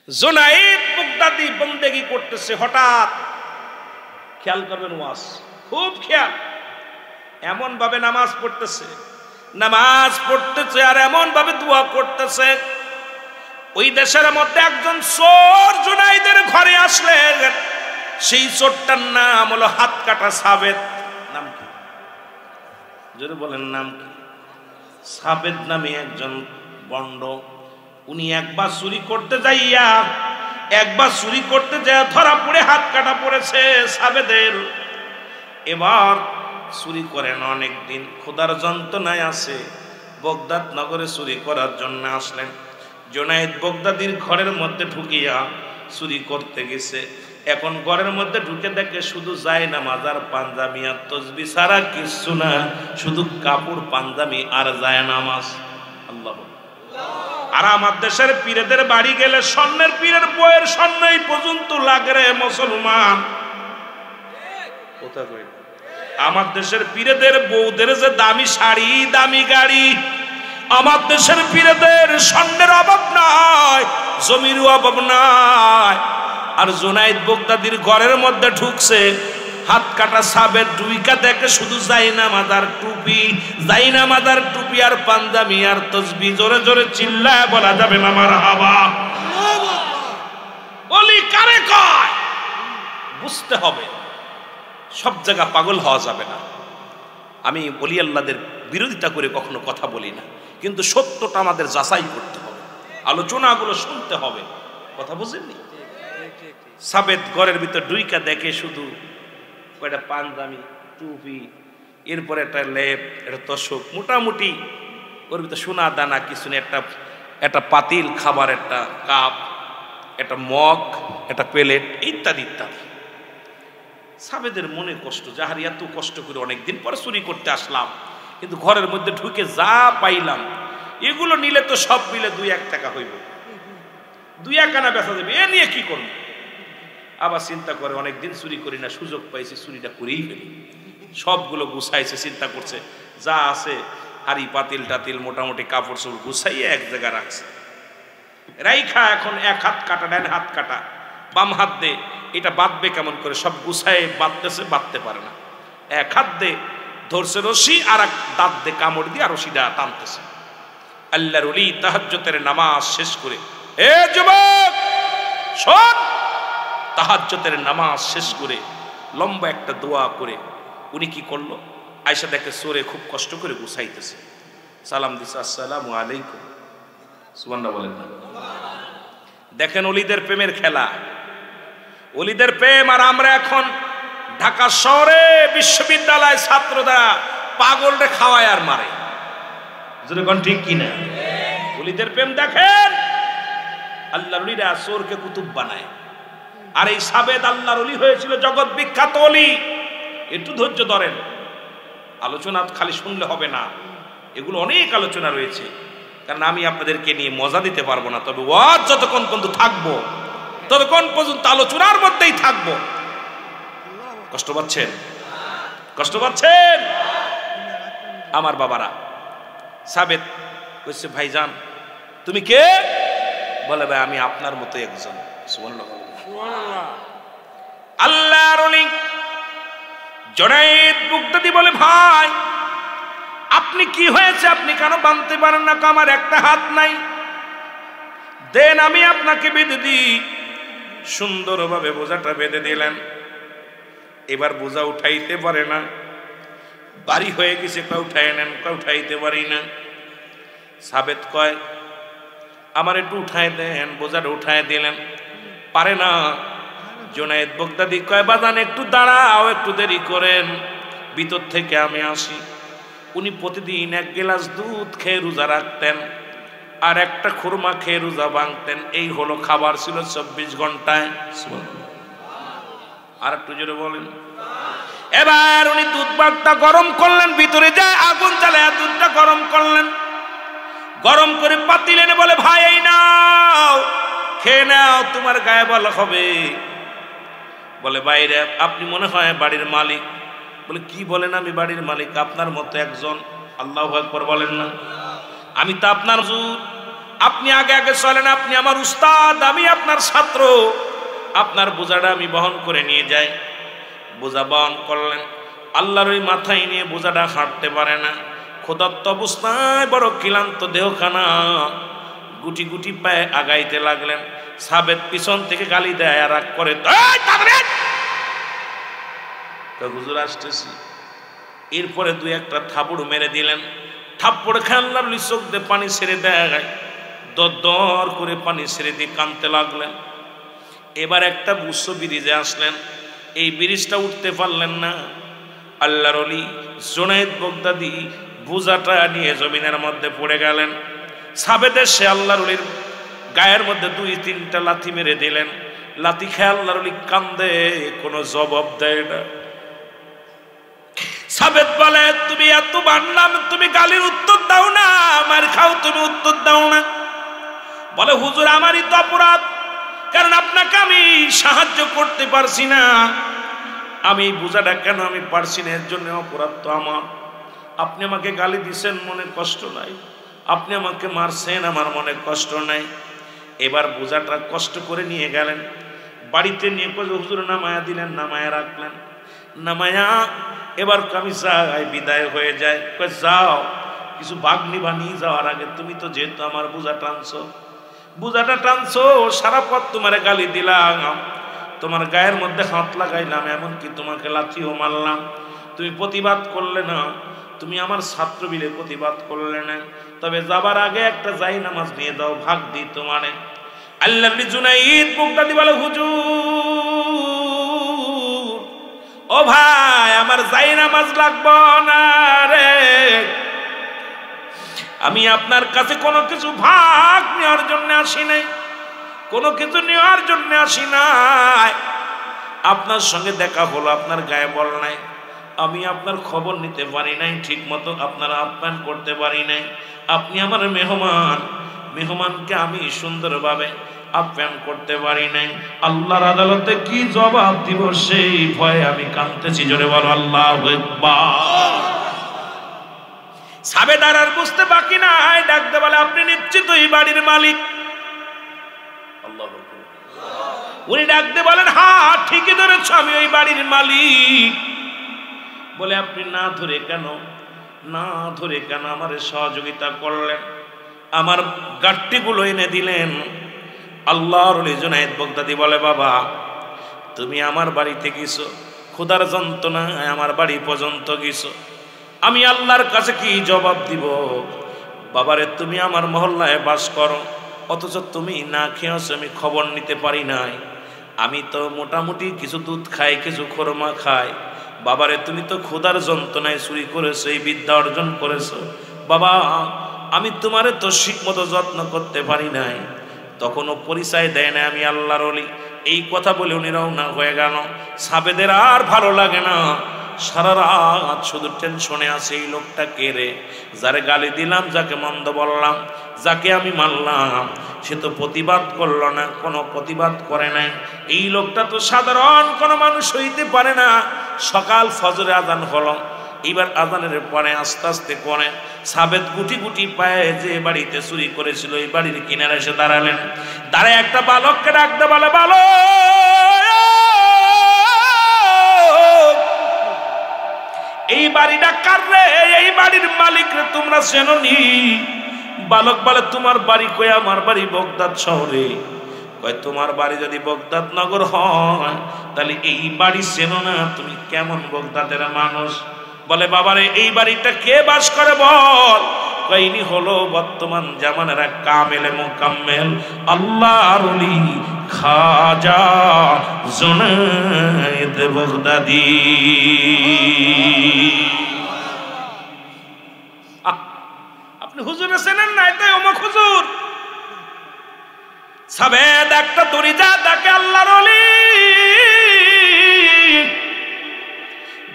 জুনাইদ বাগদাদি বন্দেগি করতেছে, হঠাৎ খেয়াল করবেন ওয়াজ, খুব খেয়াল, এমন ভাবে নামাজ পড়তেছে আর এমন ভাবে দোয়া করতেছে। ওই দেশের মধ্যে একজন চোর জুনাইদের ঘরে আসলেন। সেই চোরটার নাম হলো হাত কাটা সাবেদ। নাম কি? জোরে বলেন, নাম কি? সাবেদ নামে একজন বন্ড। উনি একবার চুরি করতে যাইয়া ধরা পড়ে হাত কাটা পড়েছে সাবেদের। এবার চুরি করেন অনেকদিন, ক্ষুধার যন্ত্রণায় আছে, বগদাদ নগরে চুরি করার জন্য আসলেন। জুনাইদ বাগদাদির ঘরের মধ্যে ঢুকিয়া চুরি করতে গেছে। এখন ঘরের মধ্যে ঢুকে দেখে শুধু জায়নামাজ আর পাঞ্জাবি আর তসবিহ ছাড়া কিছু না, শুধু কাপড় পাঞ্জাবি আর জায়নামাজ। আল্লাহ। আর আমার দেশের পীরেদের বাড়ি গেলে স্বর্ণের পীরের বইয়ের স্বর্ণই পর্যন্ত লাগে রে মুসলমান। কোথায়? আমার দেশের পীরেদের বউদের যে দামি শাড়ি, দামি গাড়ি, আমার দেশের পীরেদের স্বর্ণের অভাব নাই, জমির অভাব নাই। আর জুনাইদ বাগদাদির ঘরের মধ্যে ঢুকছে, হাত কাটা সাবেদ ডুইকা দেখে শুধু জায়নামাজ আর টুপি আর পাঞ্জাবি আর তসবিহ। জোরে জোরে চিল্লায় বলা যাবে না মারহাবা? বলি কারে কয়? বুঝতে হবে, সব জায়গা পাগল হওয়া যাবে না। আমি ওলি আল্লাহদের বিরোধিতা করে কখনো কথা বলি না, কিন্তু সত্যটা আমাদের যাচাই করতে হবে, আলোচনাগুলো শুনতে হবে। কথা বুঝেননি? সাবেদ ঘরের ভিতর ডুইকা দেখে শুধু কয়টা পাঞ্জাবি, টুপি, এরপরে একটা লেপ, একটা তোশক, মোটামুটি ওর ভিতরে সোনা দানা কিছু নেই, একটা পাতিল, খাবার একটা কাপ, একটা মগ, একটা প্লেট, ইত্যাদি ইত্যাদি। সাবেদের মনে কষ্ট, যাহার এত কষ্ট করে অনেকদিন পরে চুরি করতে আসলাম, কিন্তু ঘরের মধ্যে ঢুকে যা পাইলাম, এগুলো নিলে তো সব মিলে 2-1 টাকা হইব, 2-1 আনা বেচা যাবে, এ নিয়ে কি করবো? আবার চিন্তা করে অনেকদিন চুরি করি না, সুযোগ পাইছি, চুরিটা করেই ফেলি। সবগুলো গুছাইছে, চিন্তা করছে যা আছে হাড়ি পাতিল টাতিল মোটামুটি কাপড় চোপড় গুছাইয়ে এক জায়গায় রাখছে। রাইখা এখন এক হাত কাটা, ডান হাত কাটা, বাম হাত দে, এটা বাঁধবে কেমন করে, সব গুছাই বাঁধতেছে, বাঁধতে পারে না। এক হাত দে ধরছে রশি, আর এক দাঁত দে কামড় দিয়ে রশিটা টানতেছে। আল্লাহর ওলি তাহাজ্জুদের নামাজ শেষ করে, এ যুবক শোন, তাহাজ্জুদের নামাজ শেষ করে লম্বা একটা দোয়া করে উনি কি করলো, আয়েশা দেখে চোরে খুব কষ্ট করে গুছাইতেছে, সালাম দিছে, আসসালামু আলাইকুম, সুবহানাল্লাহ বলেন না? দেখেন ওলিদের প্রেমের খেলা, ওলিদের প্রেম। আর আমরা এখন ঢাকা শহরে বিশ্ববিদ্যালয় ছাত্ররা পাগলরে খাওয়ায় আর মারে, যেরকম ঠিক কিনা? ওলিদের প্রেম দেখেন, আল্লাহর ওলিরা চোরকে কুতুব বানায়। আর এই সাবেদ আল্লাহর ওলি হয়েছিল, জগৎ বিখ্যাত ওলি। একটু ধৈর্য ধরেন, আলোচনা খালি শুনলে হবে না, এগুলো অনেক আলোচনা রয়েছে, কারণ আমি আপনাদেরকে নিয়ে মজা দিতে পারবো না। তবে ওয়াজ যতক্ষণ পর্যন্ত থাকবো ততক্ষণ পর্যন্ত আলোচনার মধ্যেই থাকবো। কষ্ট পাচ্ছেন? কষ্ট পাচ্ছেন আমার বাবারা? সাবেদ কইছে, ভাইজান তুমি কে? বলে, ভাই আমি আপনার মতো একজন। সুবহানাল্লাহ। আল্লাহর ওলি জুনাইদ বাগদাদি বলে, ভাই আপনি কি হয়েছে, আপনি কেন বাঁধতে পারেন না? আমার একটা হাত নাই, দেন আমি আপনাকে বেঁধে দিই। সুন্দরভাবে বোঝাটা বেঁধে দিলেন। এবার বোঝা উঠাইতে পারে না, বাড়ি হয়ে গেছে, কা উঠাই নেন, কা উঠাইতে পারি না। সাবেদ কয়, আমার একটু উঠাই দেন, বোঝাটা উঠাই দিলেন, পারে না। জুনাইদ বাগদাদি কয়, বাজান একটু দাঁড়াও, একটু দেরি করেন, ভিতর থেকে আমি আসি। উনি প্রতিদিন 1 গ্লাস দুধ খেয়ে রোজা রাখতেন, আর একটা খুরমা খেয়ে রোজা ভাঙতেন। এই হলো খাবার ছিল 24 ঘন্টায়। আর একটু জোরে বলেন। এবার উনি দুধ ভাতটা গরম করলেন, ভিতরে যায় আগুন জ্বালায় দুধটা গরম করলেন, গরম করে পাতিল এনে বলে, ভাই এই নাও, খেয়ে নাও, তোমার গায়ে ভালো হবে। বলে, বাইরে আপনি মনে হয় বাড়ির মালিক। বলে, কি বলেন, আমি বাড়ির মালিক, আপনার মতো একজন। আল্লাহু আকবার বলেন না? আমি তো আপনার হুজুর, আপনি আগে আগে চলেন, আপনি আমার উস্তাদ, আমি আপনার ছাত্র, আপনার বোঝাটা আমি বহন করে নিয়ে যাই। বোঝা বহন করলেন, আল্লাহর ওই মাথায় নিয়ে বোঝাটা হাঁটতে পারে না, ক্ষুধার্ত অবস্থায় বড় ক্লান্ত দেহখানা, গুটি গুটি পায়ে আগাইতে লাগলেন। সাবেত পিছন থেকে গালি দেয় আর রাগ করে, হুজুর আসতেছি। এরপরে দুই একটা থাপড় মেরে দিলেন। থাপ্পড় খেয়ে আল্লাহর ওলি চোখ দিয়ে পানি ছেড়ে দেয়, দর করে পানি ছেড়ে দিয়ে কাঁদতে লাগলেন। এবার একটা উচ্চ ব্রিজে আসলেন, এই ব্রিজটা উঠতে পারলেন না। আল্লাহর ওলি জুনায়েদ বাগদাদী বোঝাটা নিয়ে জমিনের মধ্যে পড়ে গেলেন। সাবেদের সে আল্লাহর ওলির গায়ের মধ্যে দুই তিনটা লাথি মেরে দিলেন। লাথি খেয়ে আল্লাহর ওলি কান্দে, কোনো জবাব দেয় না। সাবেদ বলে, তুমি এত বানলাম, তুমি গালির উত্তর দাও না, মার খাও, তুমি উত্তর দাও না। বলে, হুজুর আমারই তো অপরাধ, কারণ আপনাকে আমি সাহায্য করতে পারছি না। আমি বোঝাটা কেন আমি পারছি না, এর জন্য অপরাধ তো আমার। আপনি আমাকে গালি দিছেন, মনে কষ্ট নাই। আপনি আমাকে মারছেন, আমার মনে কষ্ট নাই। এবার বোঝাটা কষ্ট করে নিয়ে গেলেন, বাড়িতে নিয়ে হুজুর নামায়া দিলেন, নামায়া রাখলেন। নামায়া এবার আমি যাই, বিদায় হয়ে যায়। যাও, কিছু ভাগ নিবা, নিয়ে যাওয়ার আগে তুমি তো যেহেতু আমার বোঝাটা টানছো, সারা পথ তোমার গালি দিলাম, তোমার গায়ের মধ্যে হাত লাগাইলাম, এমনকি তোমাকে লাথিও মারলাম, তুমি প্রতিবাদ করলে না, তুমি আমার ছাত্র বিলে প্রতিবাদ করলে না। তবে যাবার আগে একটা যাই নামাজ নিয়ে দাও, ভাগ দিই তোমারে। আল্লাহর জুনায়েদ বাগদাদী বলে, হুজুর ও ভাই, আমার যাই নামাজ লাগবো না রে, আমি আপনার কাছে কোনো কিছু ভাগ নেওয়ার জন্য আসি নাই, কোনো কিছু নেওয়ার জন্য আসি নাই। আপনার সঙ্গে দেখা হলো, আপনার গায়ে বল নাই, আমি আপনার খবর নিতে পারি নাই, ঠিক মতো আপনার আপ্যায়ন করতে পারি নাই। আপনি আমার মেহমান, মেহমানকে আমি সুন্দরভাবে আপ্যায়ন করতে পারি নাই। আল্লাহর আদালতে কি জবাব দিব সেই ভয়ে আমি কাঁদতেছি। জোরে বলো আল্লাহু আকবার। সাবেদার আর বুঝতে বাকি নাই, ডাকতে বলে, আপনি নিশ্চিত এই বাড়ির মালিক? আল্লাহু আকবার। উনি ডাকতে বলেন, হ্যাঁ ঠিকই ধরেছ, আমি ওই বাড়ির মালিক। বলে, আপনি না ধরে কেন আমার সহযোগিতা করলেন, আমার গাট্টিগুলো এনে দিলেন? আল্লাহর ওলি জুনায়েদ বাগদাদী বলে, বাবা তুমি আমার বাড়িতে গেছো, ক্ষুধার যন্ত্রণায় আমার বাড়ি পর্যন্ত গেছো, আমি আল্লাহর কাছে কি জবাব দিব? বাবারে, তুমি আমার মহল্লায় বাস করো, অথচ তুমি না খেয়েছো, আমি খবর নিতে পারি নাই। আমি তো মোটামুটি কিছু দুধ খাই, কিছু খোরমা খাই। বাবারে, তুমি তো ক্ষুধার যন্ত্রণায় চুরি করেছো, এই বিদ্যা অর্জন করেছো। বাবা, আমি তোমারে তো ঠিক মতো যত্ন করতে পারি নাই, তখনও পরিচয় দেয় না আমি আল্লাহর ওলি। এই কথা বলে উনি রওনা হয়ে গেল। সাবেদের আর ভালো লাগে না, সারা রাত শুধু টেনশনে আছে, এই লোকটা কে রে, যারে গালি দিলাম, যাকে মন্দ বললাম, যাকে আমি মারলাম, সে তো প্রতিবাদ করলো না, কোনো প্রতিবাদ করে নাই। এই লোকটা তো সাধারণ কোনো মানুষ হইতে পারে না। সকাল ফজরে আজান হলো, এইবার আজানের পরে আস্তে আস্তে করে সাবেদ গুটি গুটি পায়ে যে বাড়িতে চুরি করেছিল এই বাড়ির কিনারে এসে দাঁড়ালেন। দাঁড়ায় একটা বালককে ডাকতে বলে, বালক এই বাড়িটা কার রে, এই বাড়ির মালিক রে তোমরা চেনো নি? বালক বলে, তোমার বাড়ি কই? আমার বাড়ি বাগদাদ শহরে। কয়, তোমার বাড়ি যদি বাগদাদ নগর হয় তাহলে এই বাড়ি চেনো না, তুমি কেমন বাগদাদের মানুষ? বলে, বাবারে এই বাড়িটা কে বাস করে বল? কইনি হলো বর্তমান জামানার এক কামেলে মুকাম্মেল আল্লাহর ওলি খাজা জুনায়েদ বাগদাদী। আপনি হুজুরে চেনেন না? এটাই অমুক হুজুর। সাবেদ একটা দরিজা ডাকে আল্লাহর ওলি,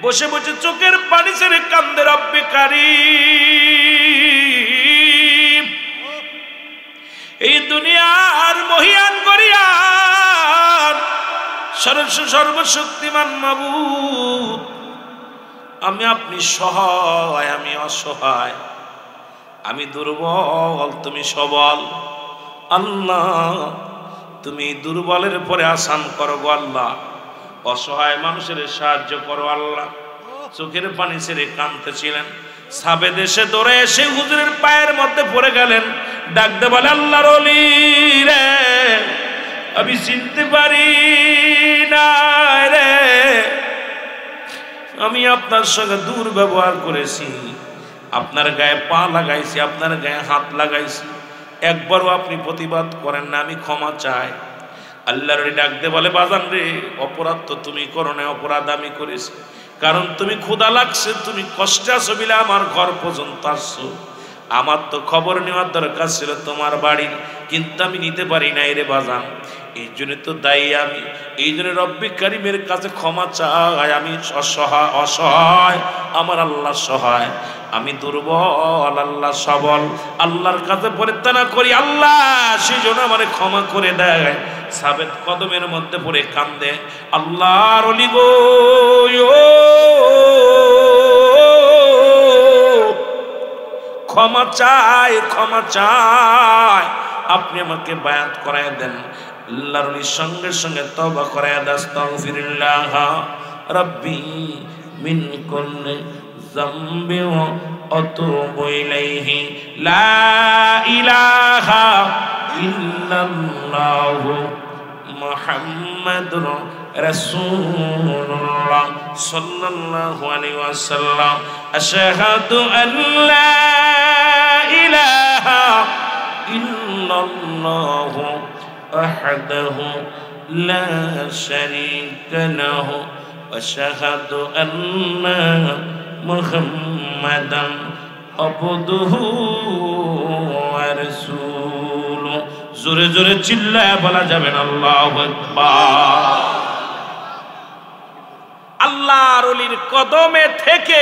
বসে বসে চোখের পানি ছেড়ে কান্দে, রব্বে কারীম, এই দুনিয়ার মহিয়ান গরিয়ান সর্বশক্তিমান মাবুদ, আমি আপনি সহায়, আমি অসহায়, আমি দুর্বল, তুমি সবল। আল্লাহ তুমি দুর্বলের পরে আসান করো গো আল্লাহ, অসহায় মানুষের সাহায্য করো আল্লাহ। চোখের পানি ছেড়ে কাঁদতেছিলেন। সাবেদ এসে দৌড়ে এসে হুজুরের পায়ের মধ্যে পড়ে গেলেন, ডাকতে বলে আল্লাহর ওলি রে, আমি চিনতে পারি না রে, আমি আপনার সঙ্গে দুর্ব্যবহার করেছি, আপনার গায়ে পা লাগাইছি, আপনার গায়ে হাত লাগাইছি, একবারও আপনি প্রতিবাদ করেন না, আমি ক্ষমা চাই। আল্লাহর ডাকতে বলে বাজান রে, অপরাধ তো তুমি করো না, অপরাধ আমি করেছি, কারণ তুমি ক্ষুধা লাগছে, তুমি কষ্টে আছো বলে আমার ঘর পর্যন্ত আসছো। আমার তো খবর নেওয়ার দরকার ছিল তোমার বাড়ির, কিন্তু আমি নিতে পারি নাই রে বাজান, এই জন্য তো দায়ী আমি। এই জন্য রব্বি কারিমের কাছে ক্ষমা চাই, আমি অসহায়, আমার আল্লাহ সহায়, আমি দুর্বল, আল্লাহ সবল। আল্লাহর কাছে পরিত্রাণ করি, আল্লাহ সেই জন্য আমারে ক্ষমা করে দেয়। সাবেত কদমের মধ্যে পড়ে কান্দে, আল্লাহর ওলি গো, ক্ষমা চাই, ক্ষমা চাই, আপনি আমাকে বায়াত করায় দেন। আল্লাহর ওলি সঙ্গে সঙ্গে তওবা করায় দেন, আস্তাগফিরুল্লাহ রাব্বি মিন কুল্লি যামবি ওয়া আতুবু ইলাইহি, লা ইলাহা ইল্লাল্লাহু মুহাম্মাদুর রাসূলুল্লাহ সাল্লাল্লাহু আলাইহি ওয়াসাল্লাম, আশহাদু আল্লা ইলাহা ইল্লাল্লাহু ওয়াহদাহু লা শারীকা লাহু, আশহাদু আন্না মুহাম্মাদান আবদুহু ওয়া রাসূলুহু। জোরে জোরে চিল্লায় বলা যাবে না আল্লাহু আকবার। আল্লাহর ওলির কদমে থেকে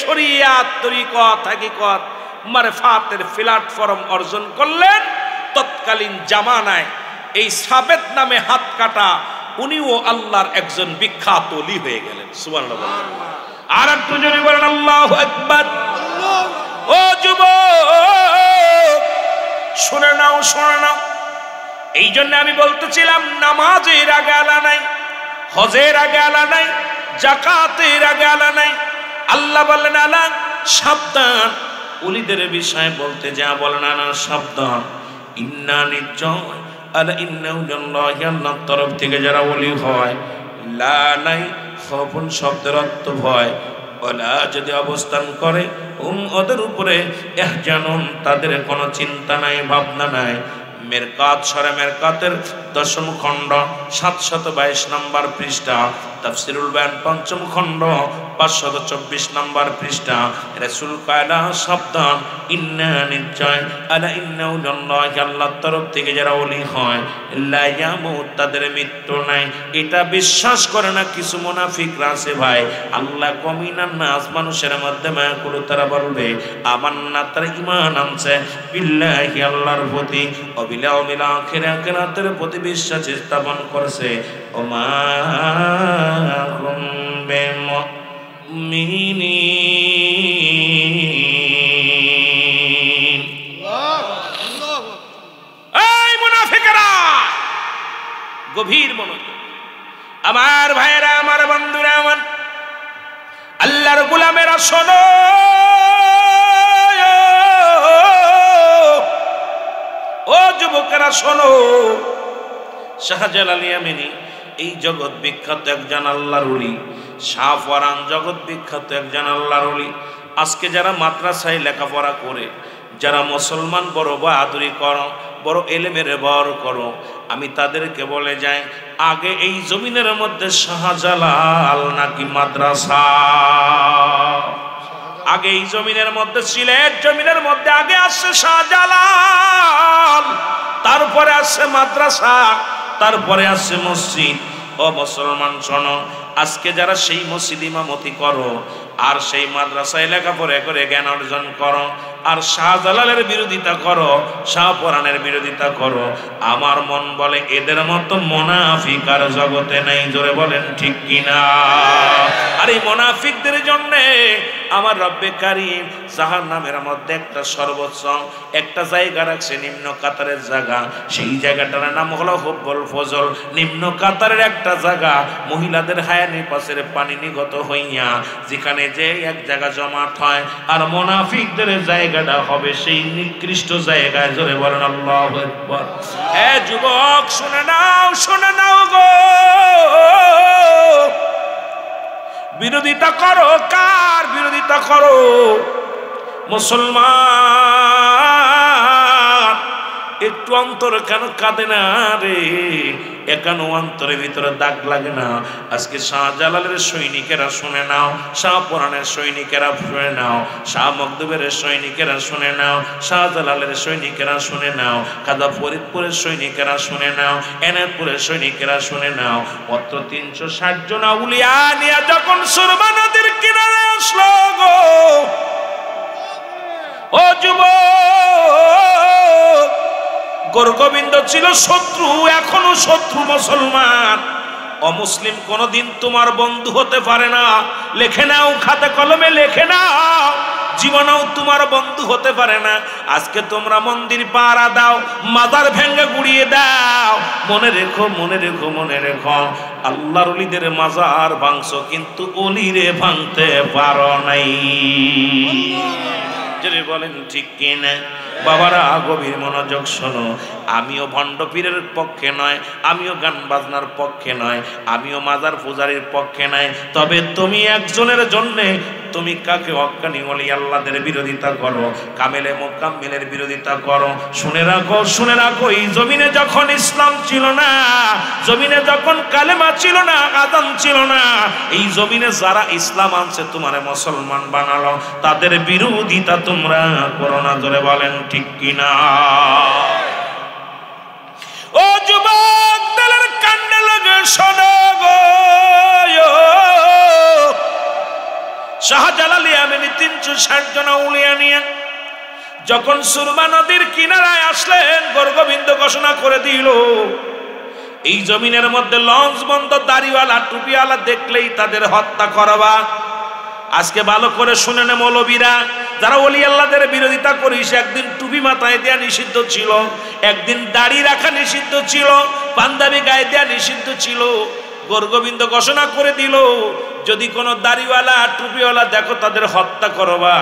শরিয়াত, তরিকত, হাকিকত, মারফাতের প্ল্যাটফর্ম অর্জন করলেন। তৎকালীন জামানায় এই সাবেত নামে হাত কাটা উনিও আল্লাহর একজন বিখ্যাত ওলি হয়ে গেলেন। সুবহানাল্লাহ। আর একটু জোরে বলেন আল্লাহু আকবার। ও যুবক, শুনে নাও, শুনে নাও। এই জন্য আমি বলতেছিলাম, নামাজের আগে আলা নাই, হজের আগে আলা নাই, যাকাতের আগে আলা নাই। আল্লাহ বললেন আলা, সাবধান। ওলিদের বিষয়ে বলতে যা বলেন না, সাবধান। ইন্না নিশ্চয়, আলা ইন্না উল্লাহি, আল্লাহর তরফ থেকে যারা ওলি হয়, লা নাই খফুন শব্দের অর্থ ভয়, ওলা যদি অবস্থান করে, ওদের উপরে ইহজানুন তাদের কোনো চিন্তা নাই, ভাবনা নাই। মেরকাত সরে মেরকাতের 10ম খণ্ড 722 নম্বর পৃষ্ঠা, তাফসিরুল বায়ান 5ম খণ্ড 524 নম্বর পৃষ্ঠা। রাসূল কায়লা সাবধান, ইন্না নিশ্চয়, আলা ইন্না উল্লাহি, আল্লাহর তরফ থেকে যারা ওলি হয়, লা ইয়ামুত তাদের মৃত্যু নাই। এটা বিশ্বাস করে না কিছু মুনাফিকরা আছে ভাই। আল্লাহ কমিনান নাস, মানুষের মধ্যে মায়া করে তারা বলবে আমান্না, তারা ঈমান আনছে, বিল্লাহি আল্লাহর প্রতি, অবিল আখিরাতের প্রতি বিশ্বাস স্থাপন করছে। ওমা হুম বিমুমিনিন। এই মুনাফিকরা, গভীর মনোযোগ। আমার ভাইয়েরা, আমার বন্ধুরা, আমার আল্লাহর গোলামেরা শোনো। ও যুবকেরা শোনো, শাহজালাল ইয়ামানি এই জগৎ বিখ্যাত একজন আল্লাহর ওলি, শাহফরান জগৎ বিখ্যাত একজন আল্লাহর ওলি। আজকে যারা মাদ্রাসায় লেখাপড়া করে, যারা মুসলমান বড় বাহাদুরি করো, বড় এলেমের বর করো, আমি তাদেরকে বলে যাই, আগে এই জমিনের মধ্যে শাহজালাল নাকি মাদ্রাসা? আগে এই জমিনের মধ্যে, সিলেট জমিনের মধ্যে আগে আসছে শাহজালাল, তারপরে আসছে মাদ্রাসা, তারপরে আসছে মসজিদ। ও মুসলমান শোনো, আজকে যারা সেই মসজিদ ইমামতি করো, আর সেই মাদ্রাসায় লেখাপড়া করে জ্ঞান অর্জন করো, আর শাহজালালের বিরোধিতা করো, শাহপরানের বিরোধিতা করো, আমার মন বলে এদের মতো মুনাফিক আর জগতে নাই। জোরে বলেন ঠিক কিনা? আর এই মুনাফিকদের জন্য আমার রব্বে কারীম জাহান্নামের মধ্যে একটা সর্বোচ্চ একটা জায়গা রাখছে, নিম্ন কাতারের জায়গা। সেই জায়গাটার নাম হলো হুব্বুল ফজল। নিম্ন কাতারের একটা জায়গা, মহিলাদের হায়ানি পাশের পানি নিগত হইয়া যেখানে যে এক জায়গা জমাট হয়, আর মুনাফিকদের জায়গাটা হবে সেই নিকৃষ্ট জায়গায়। জোরে বলেন আল্লাহু আকবার। হে যুবক শুনে নাও গো, বিরোধিতা করো। কার বিরোধিতা করো? মুসলমান একটু অন্তর কেন কাঁদে না রে? একানো অন্তরের ভিতরে দাগ লাগে না? আজকে শাহজালালের সৈনিকেরা শুনে নাও, শাহপুরানের সৈনিকেরা শুনে নাও, শাহ মখদুমের সৈনিকেরা শুনে নাও, শাহজালালের সৈনিকেরা শুনে নাও, কাদা ফরিদপুরের সৈনিকেরা শুনে নাও, এনায়তপুরের সৈনিকেরা শুনে নাও। মাত্র 360 জন আউলিয়া নিয়ে যখন সুরমা নদীর কিনারে আসলো গো, ও যুবক, গোরগোবিন্দ ছিল শত্রু, এখনো শত্রু মুসলমান। অমুসলিম কোনদিন তোমার বন্ধু হতে পারে না। লেখে নাও, খাতা কলমে লেখে নাও, জীবনেও তোমার বন্ধু হতে পারে না। আজকে তোমরা মন্দির পাহারা দাও, মাজার ভেঙে গুড়িয়ে দাও, মনে রেখো, মনে রেখো, মনে রেখো, আল্লাহর ওলিদের মাজার ভাঙছো কিন্তু ওলিরে ভাঙতে পারো নাই। যদি বলেন ঠিক কিনা? বাবারা গভীর মনোযোগ শোনো। আমিও ভণ্ড পীরের পক্ষে নয়, আমিও গান বাজনার পক্ষে নয়, আমিও মাজার পূজারীর পক্ষে নয়। তবে তুমি একজনের জন্যে তুমি কাকে হক্কানি ওলি আল্লাহদের বিরোধিতা করো, কামেলে মোকাম্মেলের বিরোধিতা করো। শুনে রাখো, শুনে রাখো, এই জমিনে যখন ইসলাম ছিল না, জমিনে যখন কালেমা ছিল না, আযান ছিল না, এই জমিনে যারা ইসলাম আনছে তোমার মুসলমান বানালো, তাদের বিরোধিতা তোমরা করো না। জোরে বলেন ঠিক কিনা? ও যুবক, দলের কান্ডে লাগে শোনো গো, শাহজালাল ইয়ামানি 360 জন আউলিয়া নিয়ে যখন সুরমা নদীর কিনারায় আসলেন, গোরগোবিন্দ ঘোষণা করে দিল, এই জমিনের মধ্যে লঞ্চ বন্ধ, দাড়িওয়ালা টুপিওয়ালা দেখলেই তাদের হত্যা করবা। আজকে ভালো করে শুনে নে মৌলবীরা, যারা ওলি আল্লাহদের বিরোধিতা করিস, একদিন টুপি মাথায় দেয়া নিষিদ্ধ ছিল, একদিন দাড়ি রাখা নিষিদ্ধ ছিল, পাঞ্জাবি গায়ে দেয়া নিষিদ্ধ ছিল। গোরগোবিন্দ ঘোষণা করে দিল, যদি কোনো দাড়িওয়ালা টুপিওয়ালা দেখো তাদের হত্যা করবা,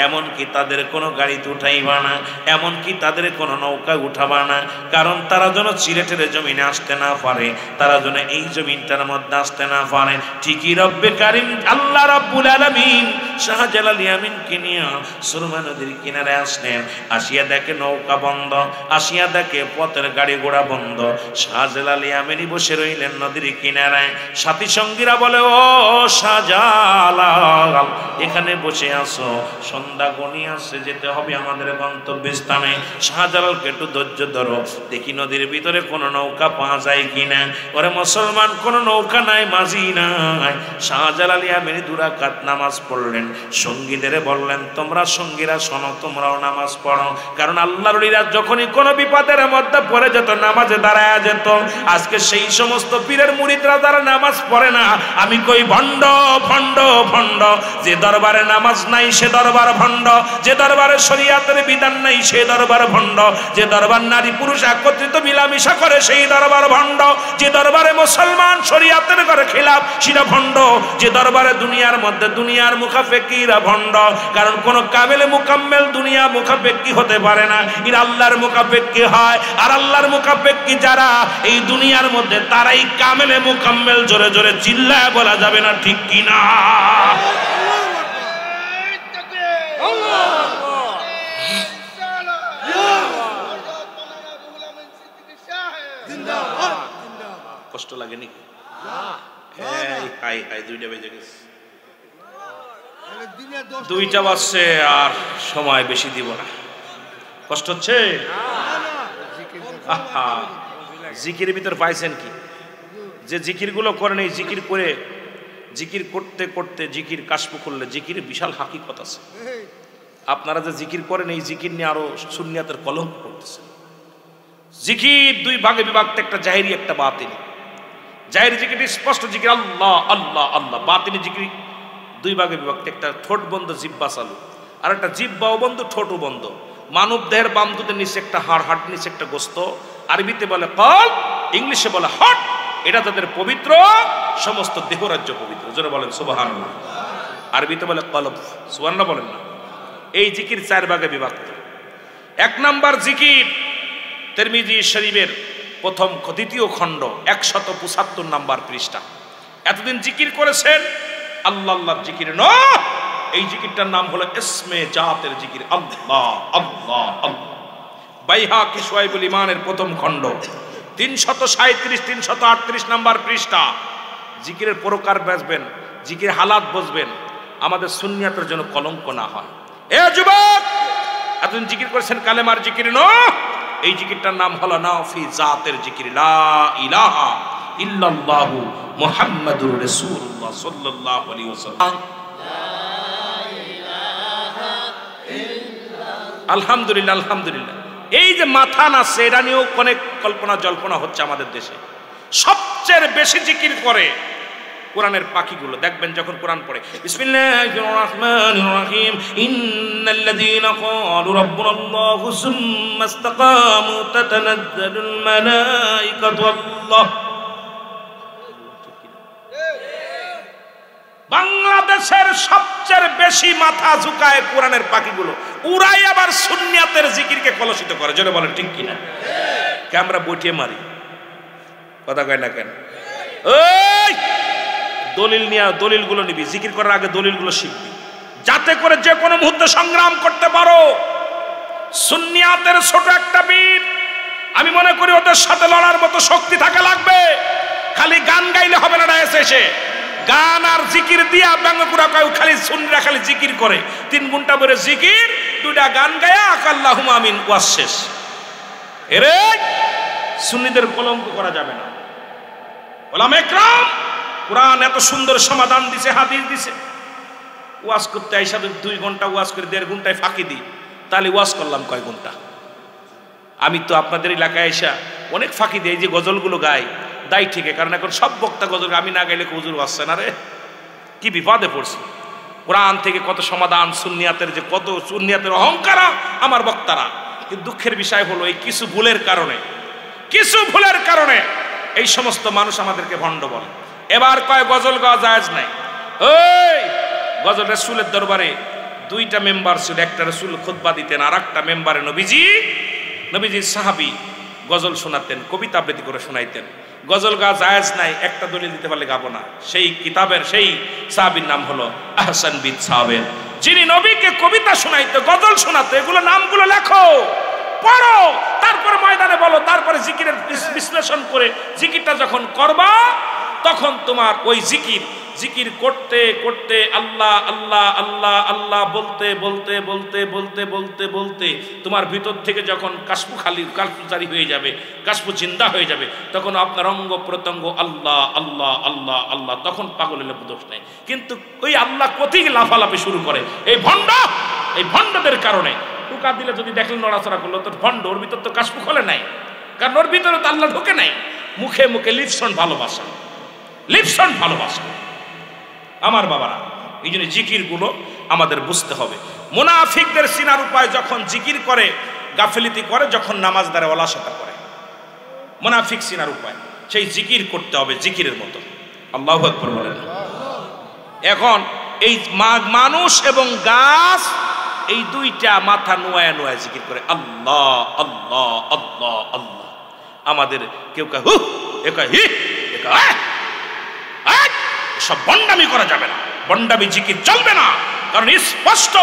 এমনকি তাদের কোনো গাড়িতে উঠাইবা না, এমনকি তাদের কোনো নৌকা উঠাবা না, কারণ তারা যেন সিলেটের জমিনে আসতে না পারে, তারা যেন এই জমিনটার মধ্যে আসতে না পারে। ঠিকই রব্বে কারীম আল্লাহ রাব্বুল আলামিন শাহজালাল ইয়ামিনকে নিয়ে সুরমা নদীর কিনারে আসলেন। আসিয়া দেখে নৌকা বন্ধ, আসিয়া দেখে পথের গাড়ি ঘোড়া বন্ধ। শাহজালাল ইয়ামিনী বসে রইলেন নদীর কিনারায়। সাথী সঙ্গীরা বলে, ও শাহজালাল, এখানে বসে আসো, সন্ধ্যা গণিয়ে আসছে, যেতে হবে আমাদের গন্তব্যস্থানে। শাহজালালকে একটু ধৈর্য ধরো, দেখি নদীর ভিতরে কোনো নৌকা পাওয়া যায় কিনা। ওরে মুসলমান, কোনো নৌকা নাই, মাঝি নাই। শাহজালাল ইয়ামানি 2 রাকাত নামাজ পড়লেন। সঙ্গীদের বললেন, তোমরা সঙ্গীরা শোনো, তোমরাও নামাজ পড়ো, কারণ আল্লাহর ওলিরা যখনই কোনো বিপদের মধ্যে পড়ে যেত, নামাজে দাঁড়ায় যেত। আজকে সেই সমস্ত পীরের মুরিদরা যারা নামাজ পড়ে না, আমি কই ভণ্ড, ভণ্ড, ভণ্ড। যে দরবারে নামাজ নাই সে দরবার ভণ্ড, যে দরবারে শরীয়তের বিধান নাই সে দরবার ভণ্ড, যে দরবার নারী পুরুষ একত্রিত মিলামিশা করে সেই দরবার ভণ্ড, যে দরবারে মুসলমান শরীয়তের করে খিলাফ সেটা ভণ্ড, যে দরবারে দুনিয়ার মধ্যে দুনিয়ার মুখাফেকিরা ভণ্ড। কারণ কোন কামেলে মুকাম্মেল দুনিয়া মুখাফেকি হতে পারে না, এরা আল্লাহর মুখাফেকি হয়। আর আল্লাহর মুখাফেকি যারা এই দুনিয়ার মধ্যে, তারাই কামেলে মুকাম্মেল। জোরে জোরে চিল্লায় বলা যাবে না ঠিক কিনা? কষ্ট লাগে নাকি? দুইটা বেজে গেছে, 2টা বাজছে, আর সময় বেশি দিব না। কষ্ট হচ্ছে? জিকিরের ভিতর পাইছেন কি? যে জিকির গুলো করেন, এই জিকির করে, জিকির করতে করতে জিকির কাশফ করলে জিকিরের বিশাল হাকিকত আছে। আপনারা যে জিকির করেন, এই জিকির নিয়ে আরো সুন্নিয়াতের কলঙ্ক করতেছে। জিকির 2 ভাগে বিভক্ত, একটা জাহেরি একটা বাতিনি। জাহেরি জিকির স্পষ্ট জিকির আল্লাহ আল্লাহ আল্লাহ, বাতিনি জিকির দুই ভাগে বিভক্ত, একটা ঠোঁট বন্ধ জিহ্বা চালু, আর একটা জিহ্বাও বন্ধ ঠোঁটও বন্ধ। মানব দেহের বাম দুধের নিচে একটা হাড়, হাড় নিচে একটা গোস্ত, আরবিতে বলে কল, ইংলিশে বলে হট। এটা তাদের পবিত্র, সমস্ত দেহরাজ্য পবিত্র। জোরে বলেন সুবহানাল্লাহ। আরবিতে বলে কলব, সুবহানাল্লাহ বলেন না। এই জিকির 4 ভাগে বিভক্ত। 1 নাম্বার জিকির তিরমিজি শরীফের প্রথম দ্বিতীয় খণ্ড 175 নাম্বার পৃষ্ঠা। এতদিন জিকির করেছেন আল্লাহ আল্লাহর জিকির নয়, এই জিকিরটার নাম হলো ইসমে জাতের জিকির, আল্লাহ আল্লাহ আল্লাহ। বাইহাকি শুআইবুল ঈমানের প্রথম খণ্ড 337 338 নাম্বার পৃষ্ঠা। জিকিরের প্রকার বুঝবেন, জিকির হালাত বুঝবেন, আমাদের সুন্নিয়াতের জন্য কলঙ্ক না হয়। এ যুবক, এতদিন জিকির করেছেন কালেমার জিকির নয়, এই জিকিরটার নাম হলো নাফি জাতের জিকির, লা ইলাহা ইল্লাল্লাহু মুহাম্মাদুর রাসূলুল্লাহ সাল্লাল্লাহু আলাইহি ওয়াসাল্লাম। আলহামদুলিল্লাহ আলহামদুলিল্লাহ। এই যে মাথা নাচছে, এটা নিয়েও অনেক কল্পনা জল্পনা হচ্ছে আমাদের দেশে। সবচেয়ে বেশি জিকির করে কোরআনের পাখিগুলো। দেখবেন যখন কোরআন পড়ে, বিসমিল্লাহির রহমানির রহিম, ইন্নাল্লাযীনা ক্বালু রাব্বুনাল্লাহু সুম্মা ইসতাকামু তাতানাজ্জালুল মালায়েকাতু আল্লাহ। বাংলাদেশের সবচেয়ে বেশি মাথা ঝুঁকায় কোরআনের পাখিগুলো, উড়াই আবার সুন্নিয়াতের জিকিরকে কলুষিত করে। জোরে বলেন ঠিক কিনা? আমরা বইটিয়ে মারি, কথা কয় না কেন? ওই দলিল নিয়ে, দলিলগুলো নিবি, জিকির করার আগে দলিলগুলো শিখবি, যাতে করে যে কোনো মুহূর্তে সংগ্রাম করতে পারো। সুন্নিয়াতের ছোট একটা বীর, আমি মনে করি ওদের সাথে লড়ার মতো শক্তি থাকা লাগবে। খালি গান গাইলে হবে না। এসে গান আর জিকির দিয়া ব্যঙ্গপুরা কয় খালি সুন্নিরা খালি জিকির করে, 3 ঘন্টা ধরে জিকির, 2টা গান গায়া আল্লাহুম্মা আমিন, ওয়াজ শেষ। এরে সুন্নিদের কলঙ্ক করা যাবে না। ওলামা ইকরাম কোরআন এত সুন্দর সমাধান দিছে, হাদিস দিছে। ওয়াজ করতে আইসা 2 ঘন্টা ওয়াজ করে 1.5 ঘন্টায় ফাঁকি দিই, তাহলে ওয়াজ করলাম কয় ঘন্টা? আমি তো আপনাদের এলাকায় আইসা অনেক ফাঁকি দিই, যে গজলগুলো গাই দায় ঠিক, কারণ এখন সব বক্তা গজল, আমি না গাইলে হুজুর আসছে না রে, কি বিপদে পড়ছি। কোরআন থেকে কত সমাধান, সুন্নিয়াতের যে কত, সুন্নিয়াতের অহংকার আমার বক্তারা। কিন্তু দুঃখের বিষয় হলো এই কিছু ভুলের কারণে এই সমস্ত মানুষ আমাদেরকে ভণ্ড বলে। এবার কয় গজল গাওয়া জায়েজ নাই। ওই গজল রাসূলের দরবারে 2টা মেম্বার ছিল, একটা রাসূল খুতবা দিতেন, আর একটা মেম্বারে নবীজির সাহাবী গজল শোনাতেন, কবিতা আবৃত্তি করে শোনাইতেন। গজল গাওয়া জায়েজ নাই, একটা দলিল দিতে পারলে গাবো না। সেই কিতাবের সেই সাহাবীর নাম হলো আহসান বিন সাবের, যিনি নবীকে কবিতা শোনাইতো, গজল শোনাতো। এগুলো নামগুলো লেখো, পড়ো, তারপরে ময়দানে বলো, তারপরে জিকিরের বিশ্লেষণ করে জিকিরটা যখন করবা, তখন তোমার ওই জিকির করতে করতে আল্লাহ আল্লাহ আল্লাহ আল্লাহ বলতে বলতে বলতে বলতে বলতে বলতে তোমার ভিতর থেকে যখন কাশফু জারি হয়ে যাবে, কাশফু জিন্দা হয়ে যাবে, তখন আপনার অঙ্গ প্রত্যঙ্গ আল্লাহ আল্লাহ আল্লাহ আল্লাহ, তখন পাগল হলে দোষ নেই। কিন্তু ওই আল্লাহ কোথেকে লাফালাফি শুরু করে এই ভণ্ডদের কারণে। টুকা দিলে যদি দেখলেন নড়াচড়া করলো, তো ভণ্ড, ওর ভিতর তো কাশফু খোলে নাই, কারণ ওর ভিতরে তো আল্লাহ ঢোকে নাই। মুখে মুখে লিপসন ভালোবাসা। আমার বাবারা, এই জন্য জিকিরগুলো আমাদের বুঝতে হবে। মুনাফিকদের চিনার উপায়, যখন জিকির করে গাফিলতি করে, যখন নামাজ দ্বারা অলসতা করে। মুনাফিক চিনার উপায়, সেই জিকির করতে হবে জিকিরের মতো। আল্লাহু আকবার বলেন। এখন এই মানুষ এবং গাছ, এই 2টা মাথা নোয়া জিকির করে আল্লাহ আল্লাহ আল্লাহ আল্লাহ। আমাদের কেউ কা হু, একা হি, একা সব বন্ডামি করা যাবে না, বন্ডামি জিকির চলবে না। কারণ স্পষ্ট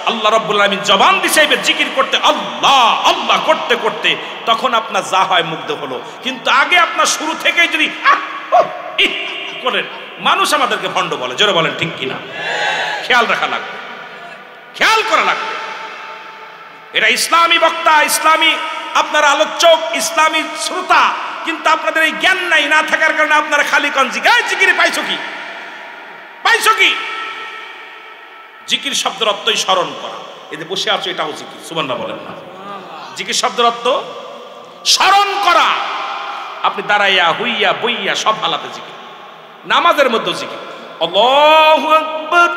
আল্লাহ রাব্বুল আলামিন জবান দিয়েছে জিকির করতে, আল্লাহ আল্লাহ করতে করতে, তখন আপনার যা হয় মুগ্ধ হলো। কিন্তু আগে আপনার শুরু থেকেই যদি করেন, মানুষ আমাদেরকে ভণ্ড বলে। জোরে বলেন ঠিক কিনা? খেয়াল রাখা লাগবে, খেয়াল করা লাগবে। এটা ইসলামী বক্তা, ইসলামী আপনার আলোচক, ইসলামী শ্রোতা, কিন্তু আপনাদের এই জ্ঞান নাই, না থাকার কারণে আপনারা খালি কন জিকিরে পাইছো কি? জিকির শব্দের অর্থই স্মরণ করা। এই যে বসে আছো, এটাও জিকির। সুবহানাল্লাহ বলেন না? জিকির শব্দের অর্থ স্মরণ করা। আপনি দাঁড়াইয়া, হইয়া, বইয়া সব হালাতে জিকির। নামাজের মধ্যে জিকির, আল্লাহু আকবার আকবার,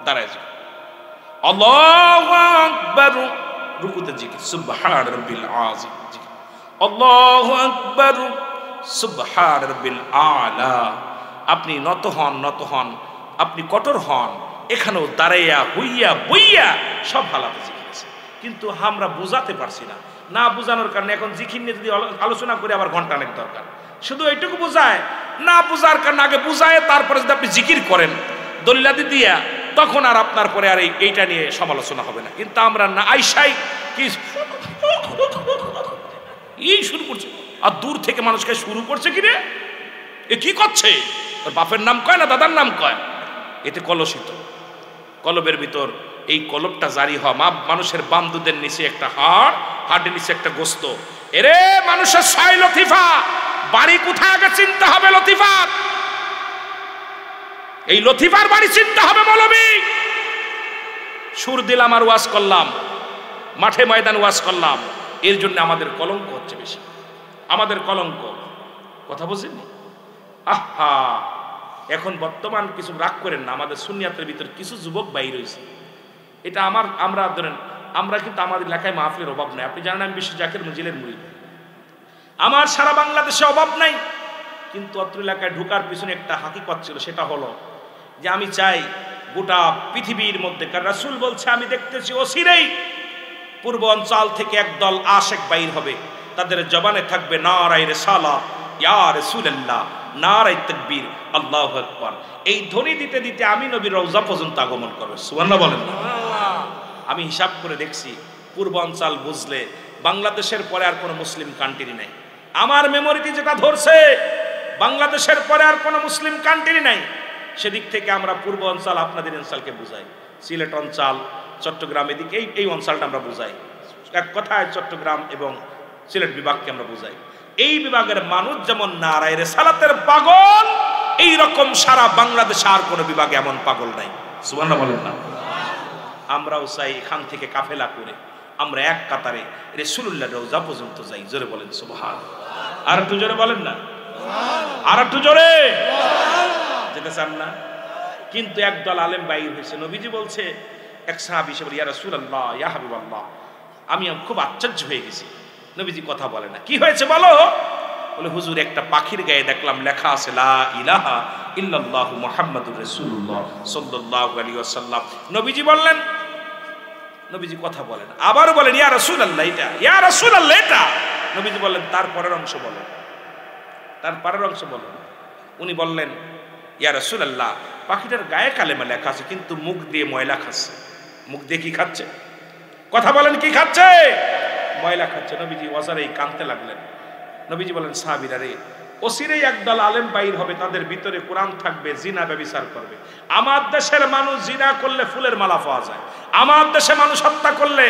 দাঁড়ায় জিকির। আল্লাহু আকবার, রুকুতে জিকির সুবহান রাব্বিল আযীম জিকির। আল্লাহু আকবার সুবহান রাব্বিল আলা। আপনি নত হন, নত হন, আপনি কঠোর হন, এখানেও দাঁড়াইয়া হইয়া বইয়া সব হালাতে জিকির আছে। কিন্তু আমরা বোঝাতে পারছি না, না বোঝানোর কারণে এখন জিকির নিয়ে যদি আলোচনা করে আবার ঘন্টা অনেক দরকার। শুধু এইটুকু বোঝায় না, বোঝার কারণে আগে বুঝায় তারপরে যদি আপনি জিকির করেন দলিলাদি দিয়া, তখন আর আপনার পরে আর এইটা নিয়ে সমালোচনা হবে না। কিন্তু আমরা না আইসাই কি এই শুরু করছে, আর দূর থেকে মানুষকে শুরু করছে কি রে, এ কি করছে, ওর বাপের নাম কয় না দাদার নাম কয়, এতে কলসিত। কলবের ভিতর এই কলবটা জারি হওয়া, মানুষের বান্দুদের নিচে একটা হাড়, হাড়ের নিচে একটা গোস্ত। এরে মানুষের 6 লতিফা, বাড়ি কোথায় আগে চিনতে হবে লতিফা, এই লতিফার বাড়ি চিনতে হবে মৌলবী। সুর দিলাম আর ওয়াজ করলাম, মাঠে ময়দান ওয়াজ করলাম, এর জন্য আমাদের কলঙ্ক হচ্ছে বেশি, আমাদের কলঙ্ক। কথা বুঝেননি? আহা, এখন বর্তমান কিছু রাগ করেন না, আমাদের সুন্নিয়াতের ভিতর কিছু যুবক বাইর হয়েছে। এটা আমরা ধরেন, আমরা কিন্তু আমাদের এলাকায় মাহফিলের অভাব নাই। আপনি জানেন আমি বিশ্ব জাকির মজিলের মুরিদ, আমার সারা বাংলাদেশে অভাব নাই। কিন্তু অত্র এলাকায় ঢোকার পিছনে একটা হাকিকত ছিল, সেটা হলো যে আমি চাই গোটা পৃথিবীর মধ্যে, কারণ রাসূল বলছে আমি দেখতেছি অচিরেই পূর্ব অঞ্চল থেকে একদল আশেক বাইর হবে, তাদের জবানে থাকবে নারায়ে রিসালাত ইয়া রাসূলুল্লাহ, নারায়ে তাকবীর, আল্লাহু আকবার। এই ধ্বনি দিতে দিতে আমি নবীর রওজা পর্যন্ত আগমন করবে। সুবহানাল্লাহ বলেন না? আমি হিসাব করে দেখছি পূর্ব অঞ্চল বুঝলে বাংলাদেশের পরে আর কোনো মুসলিম কান্ট্রি নাই। আমার মেমোরিতে যেটা ধরছে, বাংলাদেশের পরে আর কোনো মুসলিম কান্ট্রি নাই। সেদিক থেকে আমরা পূর্ব অঞ্চল আপনাদের অঞ্চলকে বুঝাই, সিলেট অঞ্চল, চট্টগ্রাম, এদিকে এই অঞ্চলটা আমরা বুঝাই। এক কথায় চট্টগ্রাম এবং সিলেট বিভাগকে আমরা বুঝাই। এই বিভাগের মানুষ যেমন নারায়ে রিসালাতের পাগল, এই রকম সারা বাংলাদেশে আর কোনো বিভাগে এমন পাগল নাই। সুবহানাল্লাহ বলেন না? আমরাও চাই এখান থেকে কাফেলা করে আমরা এক কাতারে রাসূলুল্লাহর রওজা পর্যন্ত যাই। জোরে বলেন সুবহানাল্লাহ। আর একটু জোরে বলেন না, আর একটু জোরে যেতে চান না? কিন্তু একদল আলেম বাইর হয়েছে। নবীজি বলছে, এক সাহাবী এসে বলে, ইয়া রাসূলুল্লাহ, ইয়া হাবিবাল্লাহ, আমি খুব আশ্চর্য হয়ে গেছি। নবীজি কথা বলে না। কি হয়েছে বলো? বলে, হুজুর একটা পাখির গায়ে দেখলাম লেখা আছে লা ইলাহা ইল্লাল্লাহু মুহাম্মাদুর রাসূলুল্লাহ সাল্লাল্লাহু আলাইহি ওয়াসাল্লাম। নবীজি বললেন, নবীজি কথা বলেন, আবার বলেন ইয়া রাসূলুল্লাহ এটা, ইয়া রাসূলুল্লাহ এটা। নবীজি বললেন তার পরের অংশ বলেন, তার পরের অংশ বলেন। উনি বললেন, ইয়া রাসূলুল্লাহ, পাখিটার গায়ে কালেমা লেখা আছে, কিন্তু মুখ দিয়ে ময়লা খাচ্ছে। মুখ দিয়ে কি খাচ্ছে? কথা বলেন, কি খাচ্ছে? ময়লা খাচ্ছে। নবীজি ওয়াজারেই কাঁদতে লাগলেন। নবীজি বলেন, সাহাবীরা রে, অচিরেই একদল আলেম বাইর হবে, তাদের ভিতরে কোরআন থাকবে, জিনা ব্যভিচার করবে। আমার দেশের মানুষ জিনা করলে ফুলের মালা পাওয়া যায়। আমার দেশে মানুষ হত্যা করলে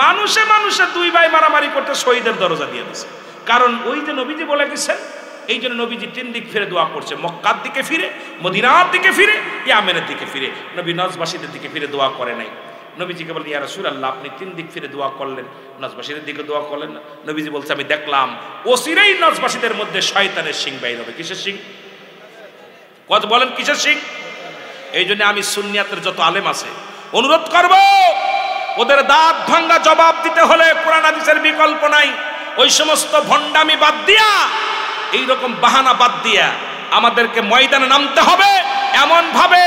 মানুষে মানুষে 2 ভাই মারামারি করতে শহীদের দরজা দিয়ে দিছে। কারণ ওই যে নবীজি বলে গেছেন, এই জন্য নবীজি 3 দিক ফিরে দোয়া করছে, মক্কার দিকে ফিরে, মদিনার দিকে ফিরে, ইয়ামেনের দিকে ফিরে। নবী নজবাসীদের দিকে ফিরে দোয়া করে নাই। নবীজিকে বলেন, ইয়া রাসূলুল্লাহ, আপনি 3 দিক ফিরে দোয়া করলেন, নজবাসীদের দিকে দোয়া করলেন না। নবীজি বলছে, আমি দেখলাম অচিরেই নজবাসীদের মধ্যে শয়তানের শিং বাইর হবে। কিসের শিং? কথা বলেন, কিসের শিং? এই জন্য আমি সুন্নিয়াতের যত আলেম আছে অনুরোধ করব, ওদের দাঁত ভাঙ্গা জবাব দিতে হলে কোরআন হাদিসের বিকল্প নাই। ওই সমস্ত ভণ্ডামি বাদ দিয়া, এইরকম বাহানা বাদ দিয়া আমাদেরকে ময়দানে নামতে হবে। এমন ভাবে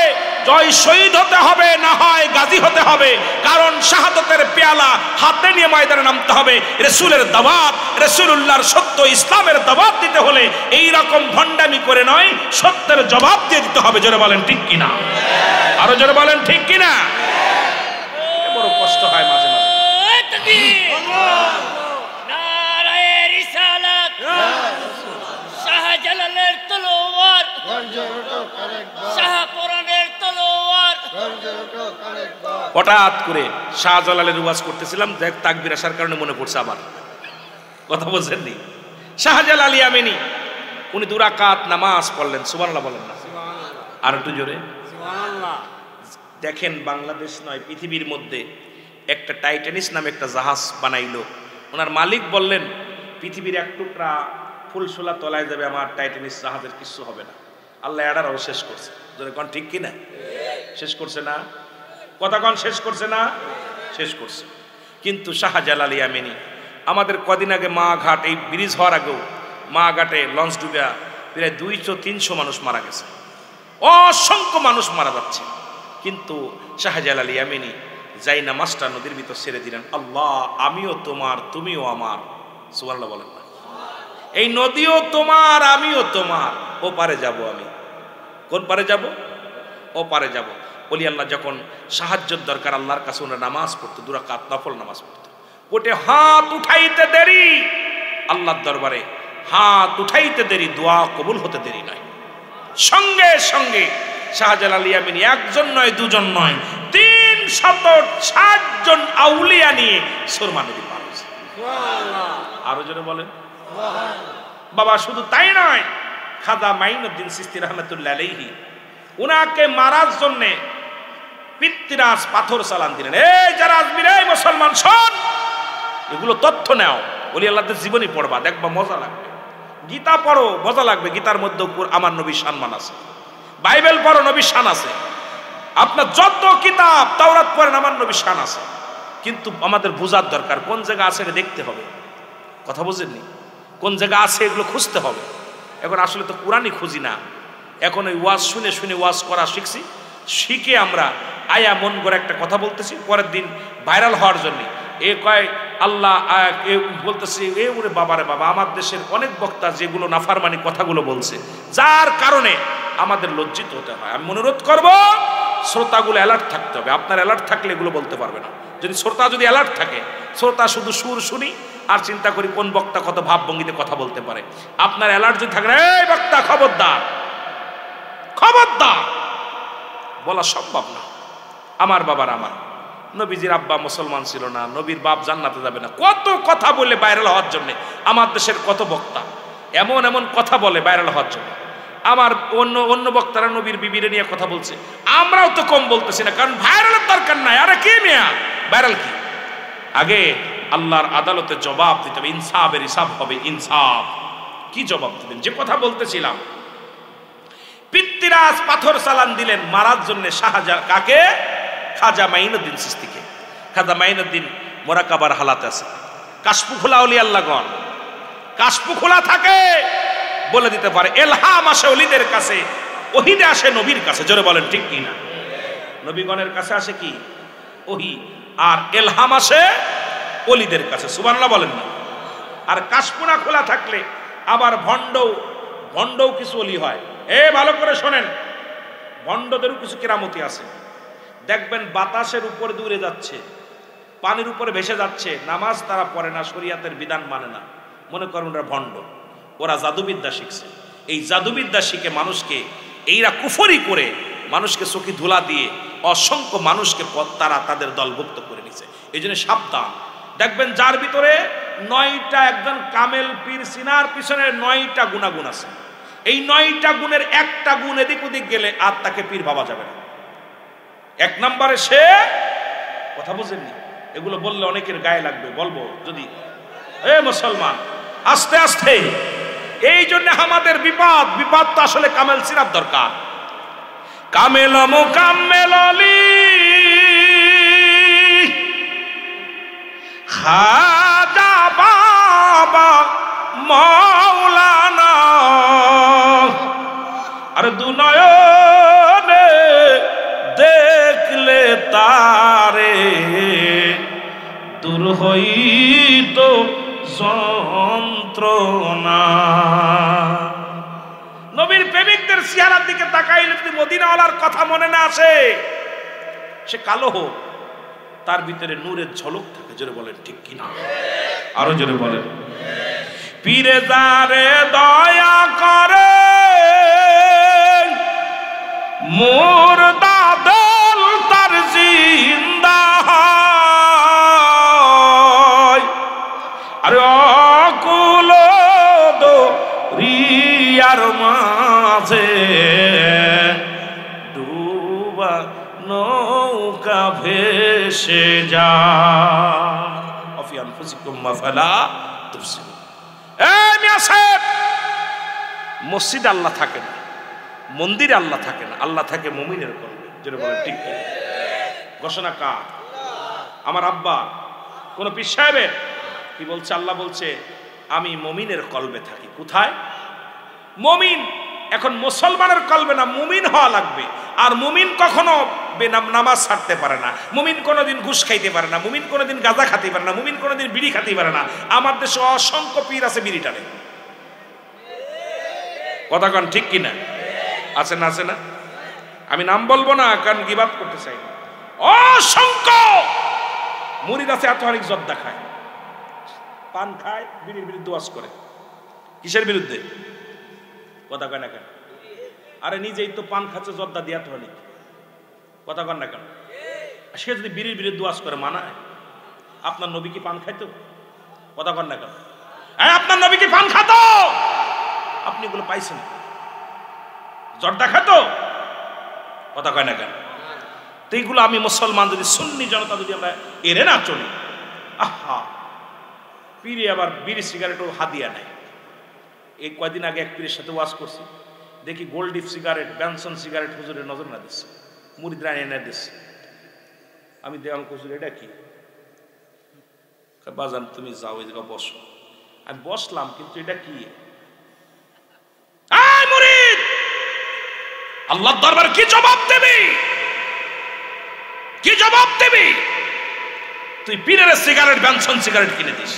জয় শহীদ হতে হবে, না হয় গাজী হতে হবে। কারণ শাহাদাতের পেয়ালা হাতে নিয়ে ময়দানে নামতে হবে। রাসূলের দাওয়াত, রাসূলুল্লাহর সত্য ইসলামের দাওয়াত দিতে হলে এই রকম ভণ্ডামি করে নয়, সত্যের জবাব দিয়ে দিতে হবে। জোরে বলেন ঠিক কিনা? আরো জোরে বলেন ঠিক কিনা? বড় কষ্ট হয় মাঝে মাঝে। নারায়ে রিসালাত, শাহজালালের তলোয়ার, শাহপুরানের তলোয়ার। হঠাৎ করে শাহজালালের ওয়াজ করতেছিলাম, দেখ তাকবীর আসার কারণে মনে পড়ছে আমার কথা, বলছেননি? শাহজালাল ইয়ামানি, উনি 2 রাকাত নামাজ পড়লেন। সুবহানাল্লাহ বলেন না? আর একটু জোরে সুবহানাল্লাহ। দেখেন, বাংলাদেশ নয়, পৃথিবীর মধ্যে একটা টাইটানিস নামে একটা জাহাজ বানাইলো। ওনার মালিক বললেন, পৃথিবীর এক টুকরা ফুলশোলা তলায় যাবে, আমার টাইটানিস জাহাজের কিছু হবে না। আল্লাহ এটারও শেষ করছে। জোরে কোন ঠিক কিনা? শেষ করছে না? কতক্ষণ শেষ করছে না? শেষ করছে। কিন্তু শাহজালাল ইয়ামানি আমাদের কদিন আগে মা ঘাট, এই ব্রিজ হওয়ার আগেও মা ঘাটে লঞ্চ ডুবে প্রায় 200-300 মানুষ মারা গেছে, অসংখ্য মানুষ মারা যাচ্ছে। কিন্তু শাহজালাল ইয়ামানি যাই নামাজটা নদীর ভিতর ছেড়ে দিলেন, আল্লাহ আমিও তোমার তুমিও আমার। সুবহানাল্লাহ বলেন না? এই নদীও তোমার আমিও তোমার, ও পারে যাব আমি। কোন পারে যাব? ও পারে যাব। বলি আল্লাহ যখন সাহায্যের দরকার আল্লাহর কাছে ওনারা নামাজ পড়তো, 2 রাকাত নফল নামাজ পড়তো। কোটে হাত উঠাইতে দেরি, আল্লাহর দরবারে হাত উঠাইতে দেরি, দোয়া কবুল হতে দেরি নয়। সঙ্গে সঙ্গে শাহজালাল ইয়ামানি একজন নয়, দুজন নয়, 360 জন আউলিয়া নিয়ে সুরমা নদী পার হয়েছে। আরো জোরে বলেন বাবা। শুধু তাই নয়, খাজা মাইনুদ্দিন চিশতি রহমাতুল্লাহ আলাইহি উনাকে মারার জন্য পিতৃরাজ পাথর চালান দিলেন। এই যারা আজমির, এই মুসলমান শোন, এগুলো তথ্য নাও, বলি আল্লাহদের জীবনী পড়বা, দেখবা মজা লাগবে। গীতা পড়ো, মজা লাগবে, গীতার মধ্যে আমার নবীর সম্মান আছে। বাইবেল পড়ো, নবীর শান আছে। আপনার যত কিতাব তাওরাত পড়েন, আমার নবীর শান আছে। কিন্তু আমাদের বোঝার দরকার কোন জায়গা আছে এটা দেখতে হবে। কথা বুঝেননি? কোন জায়গা আছে এগুলো খুঁজতে হবে। এখন আসলে তো কোরআনই খুঁজি না, এখন ওই ওয়াজ শুনে শুনে ওয়াজ করা শিখছি। শিখে আমরা আয়া মন করে একটা কথা বলতেছি, পরের দিন ভাইরাল হওয়ার জন্য এ কয় আল্লাহ এ বলতেছি, এ ওরে বাবারে বাবা, আমার দেশের অনেক বক্তা যেগুলো নাফারমানি কথাগুলো বলছে, যার কারণে আমাদের লজ্জিত হতে হয়। আমি অনুরোধ করব শ্রোতাগুলো অ্যালার্ট থাকতে হবে। আপনার অ্যালার্ট থাকলে এগুলো বলতে পারবে না। যদি শ্রোতা যদি অ্যালার্ট থাকে, শ্রোতা শুধু সুর শুনি আর চিন্তা করি কোন বক্তা কত ভাবভঙ্গিতে কথা বলতে পারে। আপনার অ্যালার্ট যদি থাকে, এই বক্তা খবরদার, খবরদার বলা সম্ভব না। আমার বাবার, আমার নবীজির আব্বা মুসলমান ছিল না, নবীর বাপ জান্নাতে যাবে না, কত কথা বলে ভাইরাল হওয়ার জন্য। আমার দেশের কত বক্তা এমন এমন কথা বলে ভাইরাল হওয়ার জন্য। আমার অন্য বক্তারা নবীর বিবিরে নিয়ে কথা বলছে, আমরাও তো কম বলতেছি না, কারণ ভাইরালের দরকার নাই। আরে কি মিয়া ভাইরাল কি? আগে আল্লাহর আদালতে জবাব দিতে হবে, ইনসাফের হিসাব হবে। ইনসাফ কি জবাব দিবেন? যে কথা বলতেছিলাম, পিতৃরাজ পাথর চালান দিলেন মারার জন্য শাহজালাল কাকে? খাজা মাইনুদ্দিন চিশতিকে। খাজা মাইনুদ্দিন মোরাকাবার হালাতে আছে। কাশফু খোলা ওলি আল্লাহগণ, কাশফু খোলা থাকে, বলে দিতে পারে। এলহাম আসে ওলিদের কাছে, ওহিদে আসে নবীর কাছে। জোরে বলেন ঠিক কি না? নবীগণের কাছে আসে কি? ওহি। আর এলহাম আসে ওলিদের কাছে। সুবহানাল্লাহ বলেন না? আর কাশফুনা খোলা থাকলে আবার ভণ্ডও কিছু ওলি হয়। ভালো করে শোনেন, ভণ্ডদেরও কিছু কেরামতি আছে। দেখবেন বাতাসের উপরে দূরে যাচ্ছে, পানির উপরে ভেসে যাচ্ছে, নামাজ তারা পড়ে না, শরিয়াতের বিধান মানে না, মনে করেন ওরা ভণ্ড, ওরা জাদুবিদ্যা শিখছে। এই জাদুবিদ্যা শিখে মানুষকে, এইরা কুফরি করে মানুষকে চোখে ধুলা দিয়ে অসংখ্য মানুষকে তারা তাদের দলভুক্ত করে নিছে। এই জন্য সাবধান। দেখবেন যার ভিতরে 9টা, একজন কামেল পীর সিনার পিছনে 9টা গুণাগুণ আছে। এই 9টা গুণের একটা গুণ এদিক ওদিক গেলে আর তাকে পীর ভাবা যাবে না। 1 নম্বরে সে, কথা বুঝেননি? এগুলো বললে অনেকের গায়ে লাগবে, বলবো যদি। মুসলমান আস্তে আস্তে, এই জন্য আমাদের বিপদ তো আসলে কামেল সিনার দরকার। কামেল মুকাম্মেল আলী খাজা বাবা মাওলানা, আর দুনয়নে দেখলে তারে দূর হইত যন্ত্রণা। নবীর প্রেমিকদের চেহারার দিকে তাকাইলে যদি মদিনাওয়ালার কথা মনে না আসে, সে কালো হোক, তার ভিতরে নূরের ঝলক থাকে। জোরে বলেন ঠিক কিনা? আরো জোরে বলেন। পীরে যারে দয়া করে, মুর্দা দল তার জিন্দা হয়, আরে অকুল দরিয়ার মাঝে ডুবা নৌকা ভেসে যায়। অফি আনফুসিকুম আফালা তুবসিরুন। মিয়া সাহেব, মসজিদে আল্লাহ থাকে না, মন্দিরে আল্লাহ থাকে না, আল্লাহ থাকে মুমিনের কলবে। যেটা বলেন ঠিক কি? ঘোষণা কার? আমার আব্বা? কোন পীর সাহেবের? কি বলছে? আল্লাহ বলছে আমি মুমিনের কলবে থাকি। কোথায়? মুমিন। এখন মুসলমানের কলবে না, মুমিন হওয়া লাগবে। আর মুমিন কখনো নামাজ ছাড়তে পারে না, মুমিন কোনোদিন ঘুষ খাইতে পারে না, মুমিন কোনোদিন গাঁজা খাতে পারে না, মুমিন কোনোদিন বিড়ি খাতে পারে না। আমার দেশে অসংখ্য পীর আছে বিড়ি টানে। কথা কন ঠিক কিনা? আছে না? আছে না? আমি নাম বলবো না, কারণ গিবাত করতে চাই না। অসংখ্য মুরিদ আছে এতখানি জর্দা খায়, পান খায়, বিড়ির বিরুদ্ধে ওয়াজ করে। কিসের বিরুদ্ধে? কথা কয় না কেন? আরে নিজেই তো পান খাচ্ছে জর্দা দিয়া তো অনেক। কথা কন না কেন? সে যদি বিড়ির বিরুদ্ধে ওয়াজ করে মানায়? আপনার নবী কি পান খাইতো? কথা কন না কেন? আপনার নবী কি পান খাতো? আপনি এগুলো পাইছেন? জর্দা খাতো? কথা কয় না কেন? তো এইগুলো আমি মুসলমান যদি সুন্নি জনতা যদি আমরা এড়ে না চলি, আহা, পীরে আবার বিড়ি সিগারেটও হাদিয়া নেয়। এই কয়দিন আগে এক পীরের সাথে ওয়াজ করছি, দেখি গোল্ডিপ সিগারেট, ব্যানসন সিগারেট হুজুরের নজর না দিচ্ছে, মুরিদরা এনে দিচ্ছে। আমি দেখলাম হুজুর এটা কি? বাজান তুমি যাও, এই জায়গা বসো। আমি বসলাম, কিন্তু এটা কি? মুরিদ আল্লাহর দরবার কি জবাব দেবি? কি জবাব দেবি? তুই পীরের সিগারেট, ব্যানসন সিগারেট কিনে দিস।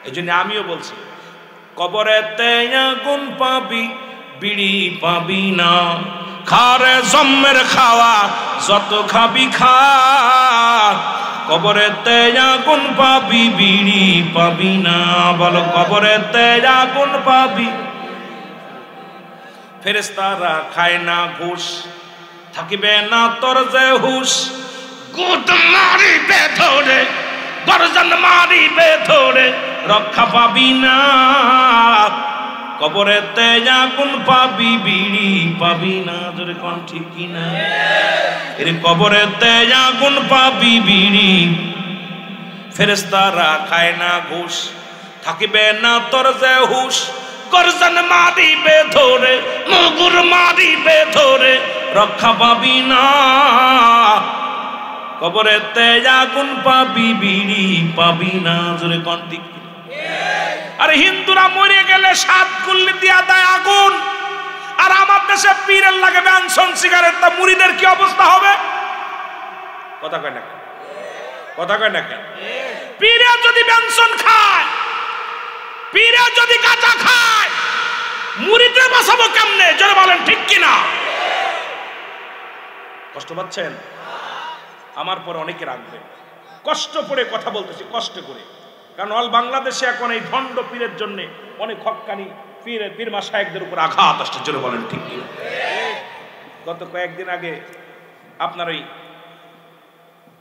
এই জন্য আমিও বলছি, কবরেতে আগুন পাবি, বিড়ি পাবি না। খারে জম্মের খাওয়া যত খাবি খা, কবরেতে আগুন পাবি, বিড়ি পাবি না। বলো, কবরেতে আগুন পাবি। ফেরেশতারা খায় না ঘুষ, থাকিবে না তোর যে হুশ। গুদ মারিবে ধরে, গর্জন মারিবে ধরে, রক্ষা পাবি না। কবরেতে আগুন পাবি, বিড়ি পাবি না। জোরে কোন ঠিক কিনা? এর কবরেতে আগুন পাবি, বিড়ি। ফেরেশতারা খায় না ঘুষ, থাকিবে না তোর যে হুশ। গর্জন মারিবে ধরে, মুগুর মারিবে ধরে, রক্ষা পাবি না। কবরেতে আগুন পাবি, বিড়ি পাবি না। জোরে কোন ঠিক? আরে হিন্দুরা মরে গেলে 7 গুল্লি দিয়া দেয় আগুন, আর আমার দেশে পীরের লাগে ব্যানসন সিগারেট। তা মুরিদের কি অবস্থা হবে? কথা কয় না কেন? কথা কয় না কেন? পীরে যদি ব্যানসন খায়, পীরে যদি গাঁজা খায়, মুরিদরা বাঁচাবো কেমনে? জোরে বলেন ঠিক কিনা? কষ্ট পাচ্ছেন? আমার পরে অনেকে রাখবে, কষ্ট করে কথা বলতেছি, কষ্ট করে। কারণ অল বাংলাদেশে এখন এই ভণ্ড পীরের জন্য অনেক হক্কানি পীর মাশায়েখদের উপর আঘাত আসছে। জোরে বলেন ঠিক কি? গত কয়েকদিন আগে আপনার ওই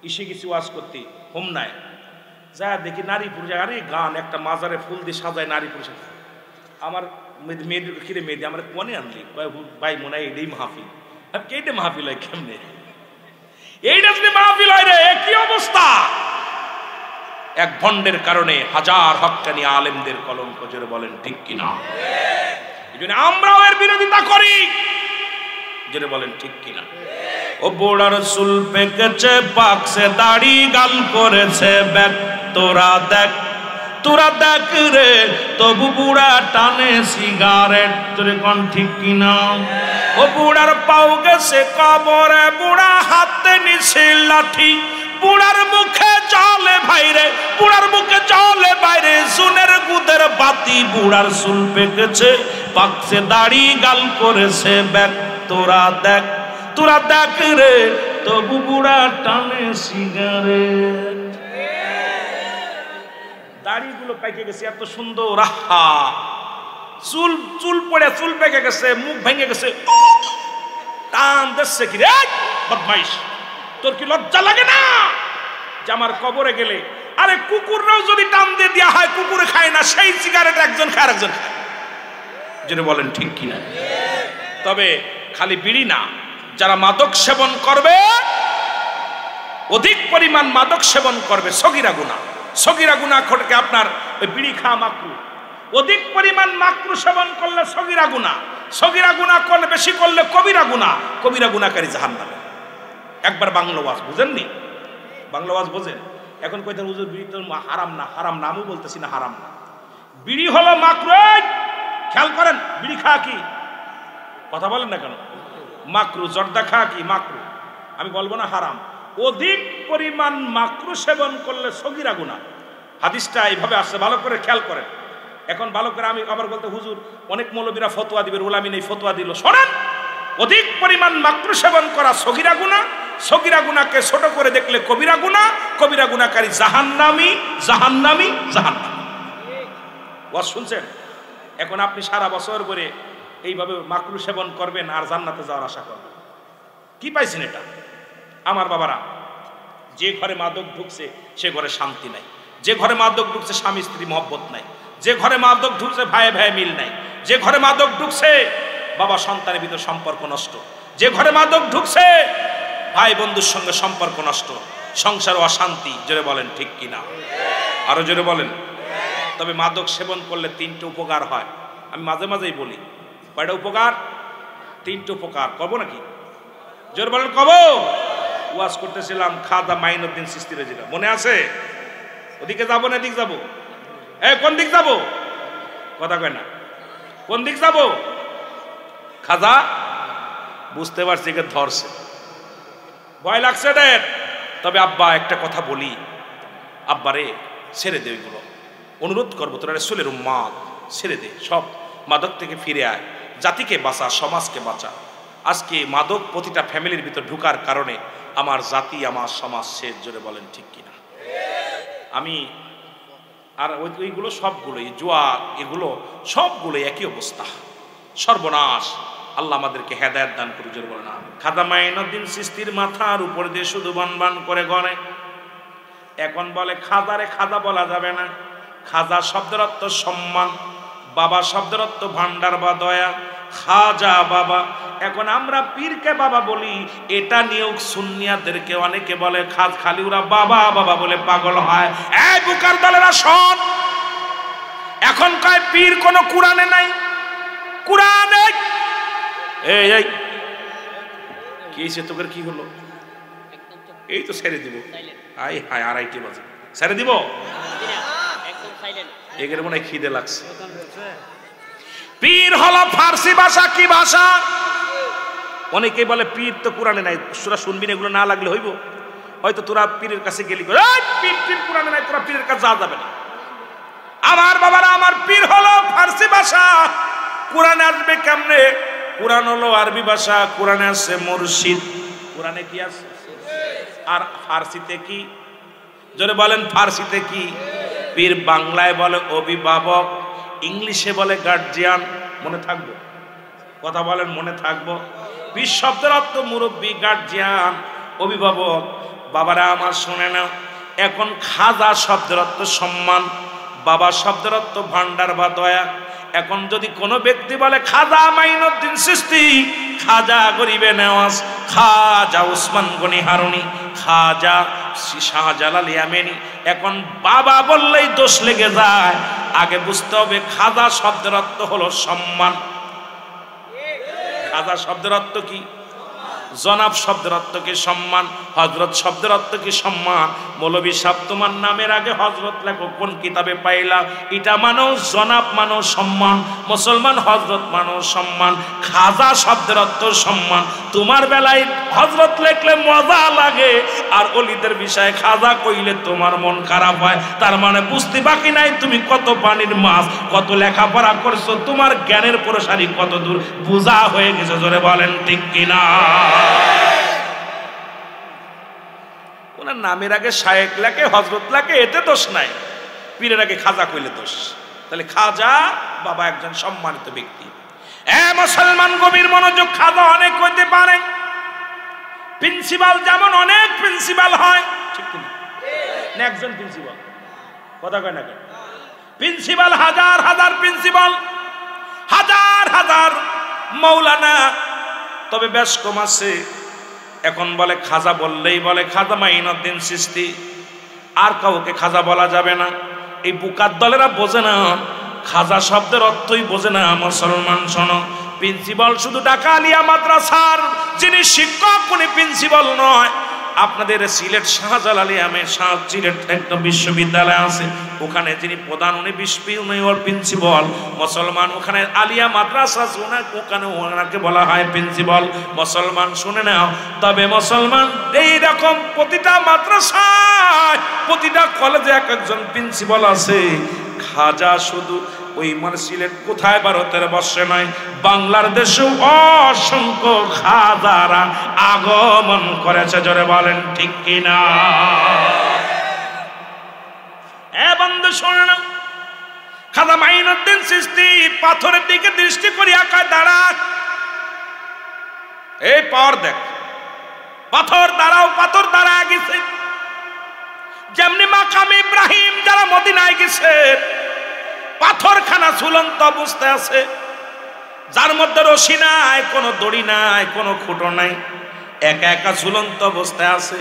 ইসে কিছু ওয়াজ করতে হোমনায় যা দেখি নারী পুরুষ, আরে গান, একটা মাজারে ফুল দিয়ে সাজায় নারী পুরুষ। আমার মেয়েদের কিরে মেয়েদি আমার কোনে আনলি? ভাই মনে হয় এটাই মাহফিল। আর কেটে মাহফিল হয় কেমনে? এইটা যদি মাহফিল হয় রে, কি অবস্থা! এক ভণ্ডের কারণে হাজার হক্কানি আলেমদের কলঙ্ক। জোরে বলেন ঠিক কিনা? এই জন্য আমরাও এর বিরোধিতা করি। জোরে বলেন ঠিক কিনা? ও বুড়ার চুল পেকেছে, পাকছে দাড়ি, গাল করেছে ব্যাক। তোরা দেখ, তোরা দেখ রে, তবু বুড়া টানে সিগারেট। জোরে কোন ঠিক কিনা? ও বুড়ার পাও গেছে কবরে, বুড়া হাতে নিছে লাঠি। বুড়ার মুখে জলে ভাইরে, বুড়ার মুখে জলে বাইরে, জুনের গুদের বাতি। বুড়ার চুল পেকেছে, পাকছে দাড়ি, গাল করেছে ব্যাক। তোরা দেখ, তোরা দেখ রে, তবু বুড়া টানে সিগারেট। দাড়িগুলো পেকে গেছে এত সুন্দর, আহা! চুল চুল পড়ে, চুল পেকে গেছে, মুখ ভেঙে গেছে, টান দিচ্ছে কি রে? বদমাইশ, তোর কি লজ্জা লাগে না যে আমার কবরে গেলে? আরে কুকুররাও যদি টান দিয়ে দেওয়া হয়, কুকুরে খায় না, সেই সিগারেট একজন খায়, আরেকজন খায়। যেটা বলেন ঠিক কিনা? তবে খালি বিড়ি না, যারা মাদক সেবন করবে, অধিক পরিমাণ মাদক সেবন করবে, সগীরা গুনাহ। সগীরা গুনাহ ঘটকে আপনার ওই বিড়ি খাওয়া মাকরু, অধিক পরিমাণ মাকরু সেবন করলে সগীরা গুনাহ, সগীরা গুনাহ করলে বেশি করলে কবিরা গুনাহ, কবিরা গুনাহকারী জাহান্নামে। একবার বাংলা ওয়াজ বুঝেননি? বাংলা ওয়াজ বোঝেন? এখন কইতেন হুজুর বিড়ি তো হারাম না, হারাম না, আমি বলতেছি না হারাম না, বিড়ি হলো মাকরু। খেয়াল করেন, বিড়ি খাওয়া কি, কথা বলেন না কেন? মাকরু। জর্দা খাওয়া কি মাকরু, আমি বলবো না হারাম। অধিক পরিমাণ মাকরু সেবন করলে সগীরা গুনাহ। হাদিসটা এইভাবে আসছে, ভালো করে খেয়াল করেন। এখন ভালো করে আমি আবার বলতে হুজুর অনেক মৌলবীরা ফতোয়া দিবেন, উলামিন এই ফতোয়া দিল। শোনেন, অধিক পরিমাণ মাকরু সেবন করা সগীরা গুনাহ, সগীরা গুনাহকে ছোট করে দেখলে কবিরা গুনাহ, কবিরা গুনাহকারী জাহান্নামী, জাহান্নামী, জাহান্নামী। ওয়াজ শুনছেন? এখন আপনি সারা বছর করে এইভাবে মাকরু সেবন করবেন আর জান্নাতে যাওয়ার আশা করবেন, কি পাইছেন এটা? আমার বাবারা, যে ঘরে মাদক ঢুকছে সে ঘরে শান্তি নাই, যে ঘরে মাদক ঢুকছে স্বামী স্ত্রী মহব্বত নাই, যে ঘরে মাদক ঢুকছে ভাইয়ে ভাইয়ে মিল নাই, যে ঘরে মাদক ঢুকছে বাবা সন্তানের ভিতর সম্পর্ক নষ্ট, যে ঘরে মাদক ঢুকছে ভাই বন্ধুর সঙ্গে সম্পর্ক নষ্ট, সংসার অশান্তি। জোরে বলেন ঠিক কিনা? আরো জোরে বলেন। তবে মাদক সেবন করলে তিনটে উপকার হয়, আমি মাঝে মাঝেই বলি। কয়টা উপকার? তিনটে উপকার। কব নাকি? জোরে বলেন কব? ওয়াজ করতেছিলাম খাজা মাইনুদ্দিন চিশতির, যেটা মনে আছে? ওদিকে যাবো না এদিক যাবো? কোন দিক যাবো? কথা কয় না, কোন দিক যাবো? খাজা বুঝতে পারছি কে ধরছে, ভয় লাগছে রে। তবে আব্বা একটা কথা বলি, আব্বারে ছেড়ে দে, ওইগুলো অনুরোধ করবো, তোরা রাসূলের উম্মত, ছেড়ে দে, সব মাদক থেকে ফিরে আয়, জাতিকে বাঁচা, সমাজকে বাঁচা। আজকে মাদক প্রতিটা ফ্যামিলির ভিতর ঢুকার কারণে আমার জাতি, আমার সমাজ শেষ। জোরে বলেন ঠিক কিনা? আমি আর ওইগুলো সবগুলোই জুয়া, এগুলো সবগুলো একই অবস্থা, সর্বনাশ। আল্লাহ আমাদেরকে হেদায়েত দান করুন। জোরে বলেন আমিন। খাজা মাইনুদ্দিন চিশতির মাথার উপর দিয়ে শুধু বান করে গনে। এখন বলে খাজারে খাজা বলা যাবে না, খাজা শব্দের অর্থ সম্মান, বাবা শব্দের অর্থ ভান্ডার বা দয়া, খাজা বাবা। এখন আমরা পীরকে বাবা বলি, এটা নিয়েও সুন্নিয়াদেরকে অনেকে বলে খালি ওরা বাবা বাবা বলে পাগল হয়। এই বুকার দলেরা শোন, এখন কয় পীর কোন কোরআনে নাই, কোরআনে এই কি হয়েছে তোদের, কি হলো? এই তো ছেড়ে দিব, আই হায় আড়াইটে বাজে ছেড়ে দিব, এগের মনে খিদে লাগছে। পীর হলো ফার্সি ভাষা। কি ভাষা? অনেকেই বলে পীর তো কোরআনে নাই, তোরা শুনবি না, এগুলো না লাগলে হইব। হয়তো তোরা পীরের কাছে গেলি, পীর কোরআনে নাই, তোরা পীরের কাছে যাওয়া যাবে না। আমার বাবারা, আমার পীর হলো ফার্সি ভাষা। কোরআনে আসবে কেমনে? কোরআন হলো আরবি ভাষা, কোরআনে আছে মুর্শিদ। কোরআনে কি আছে? আর ফার্সিতে কি? জোরে বলেন, ফার্সিতে কি? পীর বাংলায় বলে অভিভাবক, ইংলিশে বলে গার্জিয়ান। মনে থাকবো? কথা বলেন, মনে থাকবো? পীর শব্দের অর্থ মুরব্বী, গার্জিয়ান, অভিভাবক। বাবারা আমার শুনে নাও, এখন খাজা শব্দের অর্থ সম্মান, বাবা শব্দের অর্থ ভান্ডার বা দয়া। এখন যদি কোনো ব্যক্তি বলে খাজা মাইনুদ্দিন চিশতি, খাজা গরিবে নেওয়াজ, খাজা উসমান গনি হারুনি, খাজা শাহজালাল ইয়ামেনি, এখন বাবা বললেই দোষ লেগে যায়। আগে বুঝতে হবে খাজা শব্দের অর্থ হলো সম্মান। খাজা শব্দের অর্থ কি? জনাব শব্দের অর্থ কি? সম্মান। হযরত শব্দের অর্থ কি? সম্মান। মৌলভী সাহেব, তোমার নামের আগে হযরত লেখো, কোন কিতাবে পাইলা? এটা মানুষ জনাব, মানুষ সম্মান। মুসলমান হযরত, মানুষ সম্মান। খাজা শব্দের অর্থ সম্মান। তোমার বেলায় হযরত লিখলে মজা লাগে, আর ওলিদের বিষয়ে খাজা কইলে তোমার মন খারাপ হয়। তার মানে বুঝতে বাকি নাই তুমি কত পানির মাছ, কত লেখাপড়া করছো, তোমার জ্ঞানের প্রসারী কত দূর বোঝা হয়ে গেছে। জোরে বলেন ঠিক কিনা? ওনার নামের আগে শায়েখ লাগে, হযরত লাগে, এতে দোষ নাই। পীরের আগে খাজা কইলে দোষ। তাহলে খাজা বাবা একজন সম্মানিত ব্যক্তি। মুসলমান গভীর মনোযোগ, খাজা অনেক হইতে পারে। প্রিন্সিপাল যেমন অনেক প্রিন্সিপাল হয়, ঠিক কিনা? একজন প্রিন্সিপাল, কথা কয় না কেন? প্রিন্সিপাল হাজার হাজার প্রিন্সিপাল, হাজার হাজার মৌলানা, তবে বেশ কম আছে। এখন বলে খাজা বললেই বলে খাজা মাইনুদ্দিন চিশতি, আর কাউকে খাজা বলা যাবে না। এই বুকার দলেরা বোঝে না খাজা শব্দের অর্থই বোঝে না মুসলমান। শোনো, প্রিন্সিপাল শুধু ঢাকা আলিয়া মাদ্রাসার যিনি শিক্ষক উনি প্রিন্সিপাল নয়। আপনাদের সিলেট শাহজালাল সিলেট একটা বিশ্ববিদ্যালয় আছে, ওখানে যিনি প্রধান উনি প্রিন্সিপাল মুসলমান। ওখানে আলিয়া মাদ্রাসা ওখানে ওনাকে বলা হয় প্রিন্সিপাল। মুসলমান শুনে নাও, তবে মুসলমান এইরকম প্রতিটা মাদ্রাসায় প্রতিটা কলেজে এক একজন প্রিন্সিপাল আছে। খাজা শুধু ওই মানে সিলেট কোথায় ভারতের বর্ষে নয়, বাংলার দেশেও অসংখ্য খাজারা আগমন করেছে। জোরে বলেন ঠিক কিনা? এ বন্ধু শোনো না, খাজা মাইনুদ্দিন চিশতি পাথরের দিকে দৃষ্টি করে আকায় দাঁড়ায়। এই পাওয়ার দেখ, পাথর দাঁড়াও, পাথর দাঁড়ায় গেছে। যেমনি মাকাম ইব্রাহিম যারা মদিনায় গেছে, পাথরখানা ঝুলন্ত অবস্থায় আছে, যার মধ্যে রশি নাই, কোনো দড়ি নাই, কোনো খুঁটো নাই, একা একা ঝুলন্ত অবস্থায় আছে।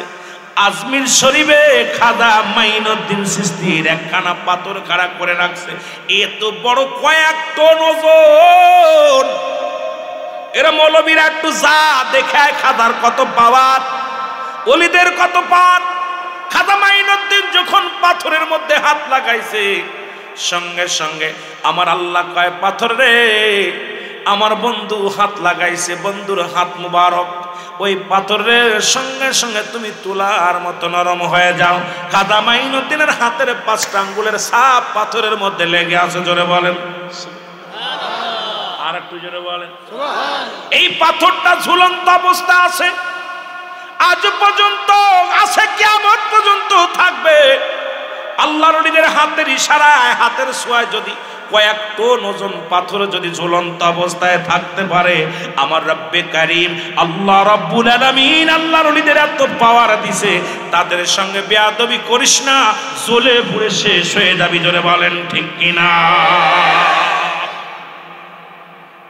আজমির শরীফে খাজা মাইনুদ্দিন চিশতির একখানা পাথর খাড়া করে রাখছে, এত বড় কয়েক টন ওজন। এরা মৌলবীরা একটু যা দেখায় খাজার কত পাওয়ার, ওলিদের কত পাওয়ার। খাজা মাইনুদ্দিন যখন পাথরের মধ্যে হাত লাগাইছে, সঙ্গে সঙ্গে আমার আল্লাহ কয়, পাথর রে, আমার বন্ধু হাত লাগাইছে, বন্ধুর হাত মুবারক ওই পাথরের সঙ্গে সঙ্গে তুমি তুলার মতো নরম হয়ে যাও। খাজা মাইনুদ্দিনের হাতের 5টা আঙ্গুলের ছাপ পাথরের মধ্যে লেগে আছে। জোরে বলেন আর একটু জোরে বলেন। এই পাথরটা ঝুলন্ত অবস্থা আছে, আজ পর্যন্ত আছে, কিয়ামত পর্যন্ত থাকবে। আল্লাহর ওলিদের হাতের ইশারায়, হাতের ছোঁয়ায় যদি কয়েক টন ওজন পাথর যদি ঝুলন্ত অবস্থায় থাকতে পারে, আমার রব্বে কারীম আল্লাহ রাব্বুল আলামিন আল্লাহর ওলিদের এত পাওয়ার দিছে, তাদের সঙ্গে বেয়াদবি করিস না, জ্বলে পুড়ে শেষ হয়ে যাবি। জোরে বলেন ঠিক কিনা?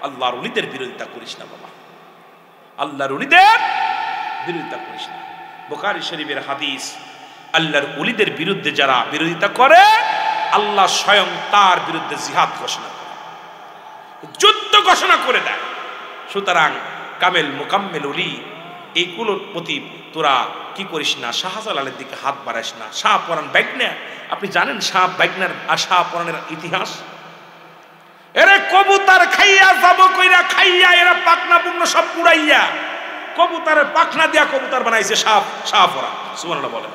আল্লাহর ওলিদের বিরোধিতা করিস না বাবা, আল্লাহর ওলিদের বিরোধিতা করিস না। বুখারী শরীফের হাদিস, আল্লাহর ওলিদের বিরুদ্ধে যারা বিরোধিতা করে, আল্লাহ স্বয়ং তার বিরুদ্ধে জিহাদ ঘোষণা করে, যুদ্ধ ঘোষণা করে দেয়। সুতরাং কামেল মুকাম্মেল ওলি এইগুলোর প্রতি তোরা কি করিস না, শাহজালালের দিকে হাত বাড়াইস না। শাহ পরাণ বাইকনা, আপনি জানেন শাহ বাইকনার আর শাহ পরাণের ইতিহাস? এরা কবুতর খাইয়া যাব কইরা খাইয়া, এরা পাখনা পুকনা সব পুড়াইয়া কবুতরের পাখনা দিয়া কবুতর বানাইছে শাহ পরাণ। সুবহানাল্লাহ বলেন।